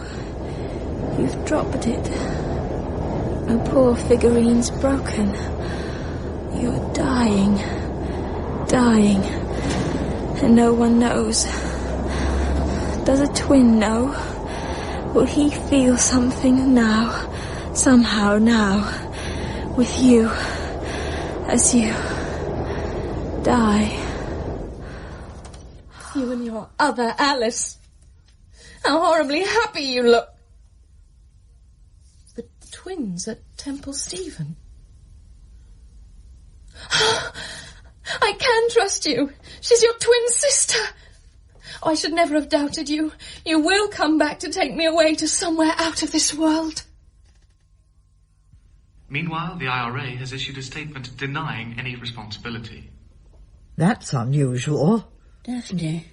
You've dropped it. A poor figurine's broken. You're dying. Dying. And no one knows. Does a twin know? Will he feel something now? Somehow now? With you. As you die. You and your other Alice. How horribly happy you look. The twins at Temple Stephen. I can trust you. She's your twin sister. Oh, I should never have doubted you. You will come back to take me away to somewhere out of this world. Meanwhile, the IRA has issued a statement denying any responsibility. That's unusual. Daphne,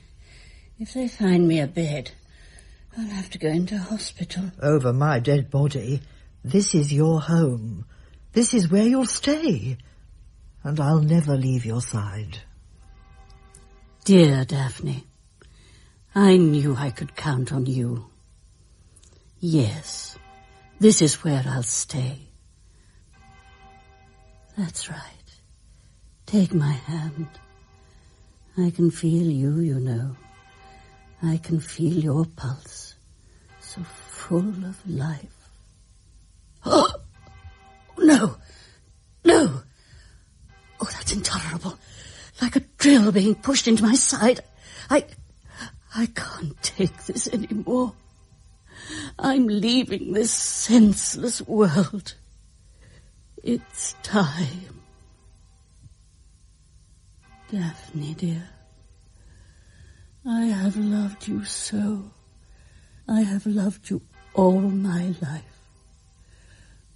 if they find me a bed, I'll have to go into hospital. Over my dead body. This is your home. This is where you'll stay. And I'll never leave your side. Dear Daphne, I knew I could count on you. Yes, this is where I'll stay. That's right. Take my hand. I can feel you, you know. I can feel your pulse, so full of life. Oh! No! No! Oh, that's intolerable. Like a drill being pushed into my side. I can't take this anymore. I'm leaving this senseless world. It's time. Daphne, dear, I have loved you so. I have loved you all my life.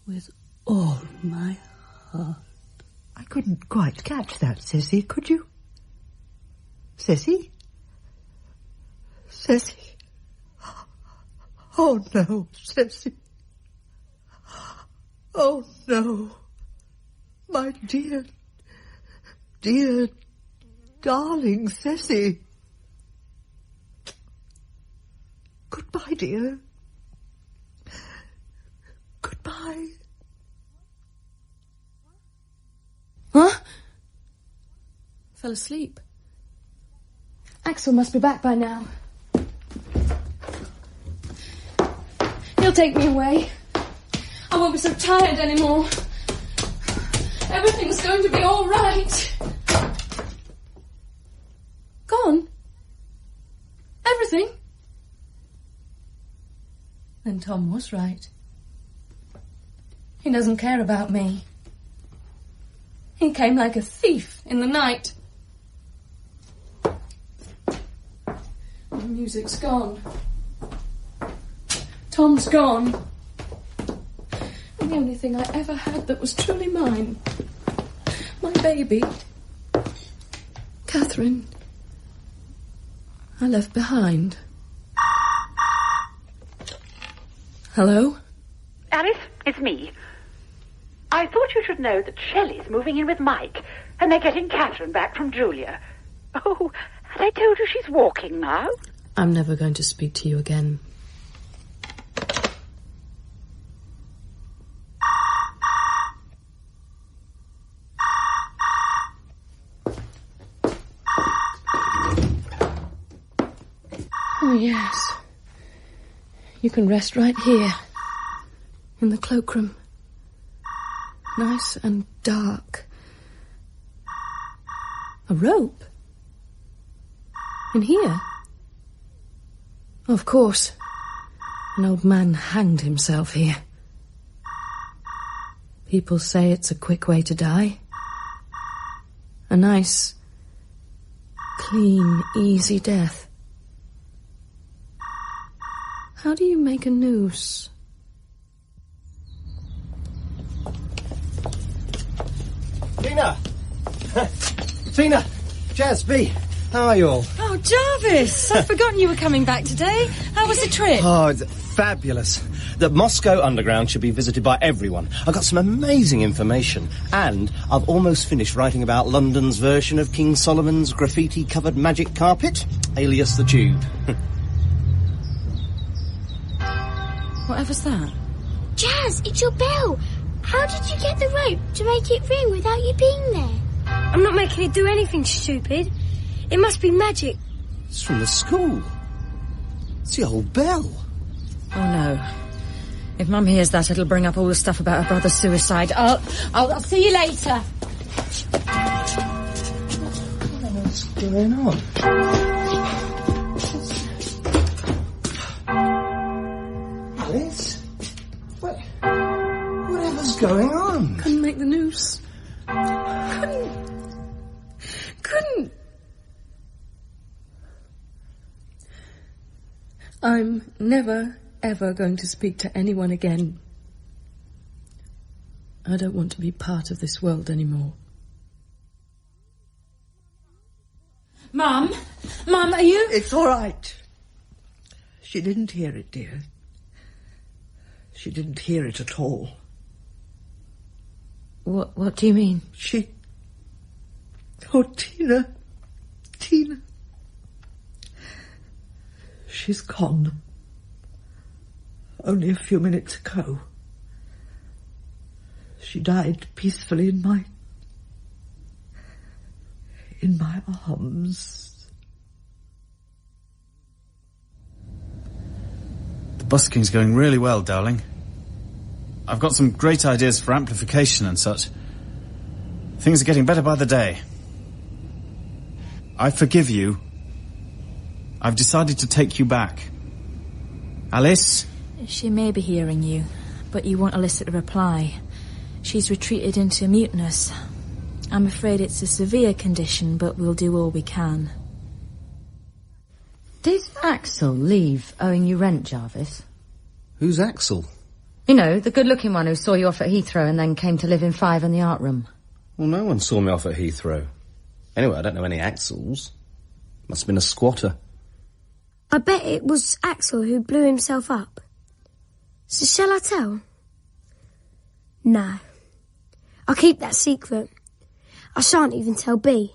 With all my heart. I couldn't quite catch that, Ceci, could you? Ceci? Ceci? Oh, no, Ceci. Oh, no. My dear, dear, darling Ceci. Goodbye, dear. Goodbye. Huh? Fell asleep. Axel must be back by now. He'll take me away. I won't be so tired anymore. Everything's going to be all right. Gone? Everything? Then Tom was right. He doesn't care about me. He came like a thief in the night. The music's gone. Tom's gone. And the only thing I ever had that was truly mine. My baby. Catherine. I left behind. Hello? Alice, it's me. I thought you should know that Shelley's moving in with Mike, and they're getting Catherine back from Julia. Oh, had I told you she's walking now? I'm never going to speak to you again. Oh, yes. You can rest right here, in the cloakroom. Nice and dark. A rope? In here? Of course. An old man hanged himself here. People say it's a quick way to die. A nice, clean, easy death. How do you make a noose? Tina! Tina! Jazz, B, how are you all? Oh, Jarvis! I'd forgotten you were coming back today. How was the trip? Oh, it's fabulous. The Moscow Underground should be visited by everyone. I've got some amazing information, and I've almost finished writing about London's version of King Solomon's graffiti-covered magic carpet, alias the Tube. Whatever's that? Jazz, it's your bell. How did you get the rope to make it ring without you being there? I'm not making it do anything stupid. It must be magic. It's from the school. It's the old bell. Oh, no. If Mum hears that, it'll bring up all the stuff about her brother's suicide. I'll see you later. What's going on? Alice? Whatever's going on? Couldn't make the noose. Couldn't. I'm never, ever going to speak to anyone again. I don't want to be part of this world anymore. Mum, are you... It's all right. She didn't hear it, dear. She didn't hear it at all. What do you mean? Oh, Tina. She's gone. Only a few minutes ago. She died peacefully in my in my arms. The busking's going really well, darling. I've got some great ideas for amplification and such. Things are getting better by the day. I forgive you. I've decided to take you back. Alice? She may be hearing you, but you won't elicit a reply. She's retreated into muteness. I'm afraid it's a severe condition, but we'll do all we can. Did Axel leave owing you rent, Jarvis? Who's Axel? You know, the good-looking one who saw you off at Heathrow and then came to live in 5 in the art room. Well, no one saw me off at Heathrow. Anyway, I don't know any Axels. Must have been a squatter. I bet it was Axel who blew himself up. So shall I tell? No. I'll keep that secret. I shan't even tell B.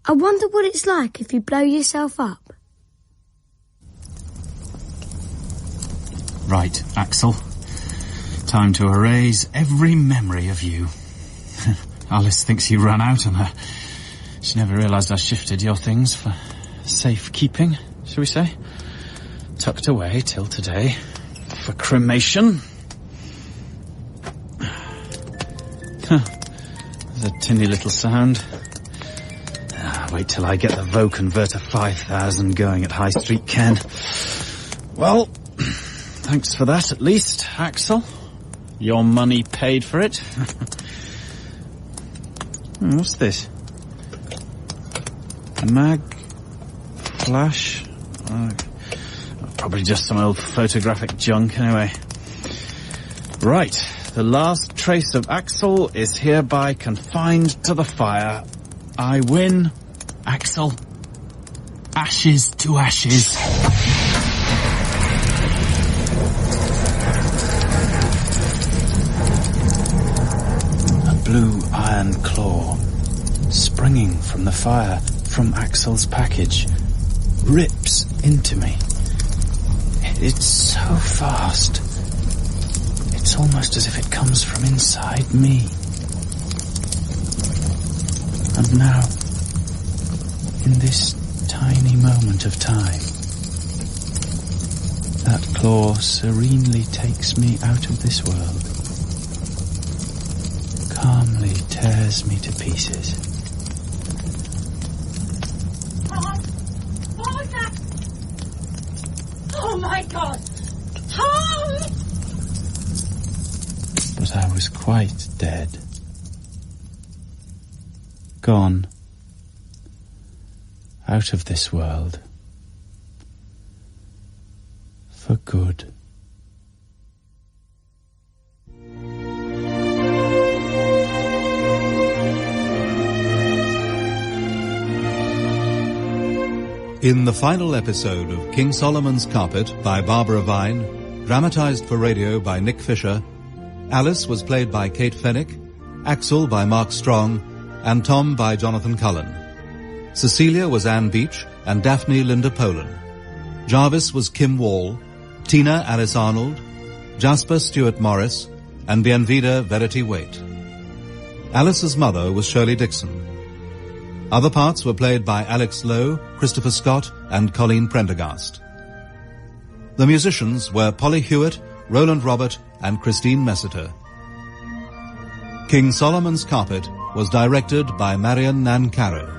I wonder what it's like if you blow yourself up. Right, Axel. Time to erase every memory of you. Alice thinks you ran out on her. She never realised I shifted your things for safekeeping, shall we say? Tucked away till today for cremation. There's a tinny little sound. Wait till I get the Voe Converter 5000 going at High Street, Ken. Well, thanks for that at least, Axel. Your money paid for it. What's this? Mag? Flash? Probably just some old photographic junk anyway. Right, the last trace of Axel is hereby confined to the fire. I win, Axel. Ashes to ashes. A blue iron claw, springing from the fire from Axel's package, rips into me. It's so fast. It's almost as if it comes from inside me. And now, in this tiny moment of time, that claw serenely takes me out of this world, calmly tears me to pieces. What was that? Oh my God! Tom! But I was quite dead. Gone. Out of this world. For good. In the final episode of King Solomon's Carpet by Barbara Vine, dramatised for radio by Nick Fisher, Alice was played by Kate Fenwick, Axel by Mark Strong, and Tom by Jonathan Cullen. Cecilia was Anne Beach and Daphne Linda Polan. Jarvis was Kim Wall, Tina Alice Arnold, Jasper Stuart Morris, and Bienvida Verity Waite. Alice's mother was Shirley Dixon. Other parts were played by Alex Lowe, Christopher Scott, and Colleen Prendergast. The musicians were Polly Hewitt, Roland Robert, and Christine Messiter. King Solomon's Carpet was directed by Marion Nancarrow.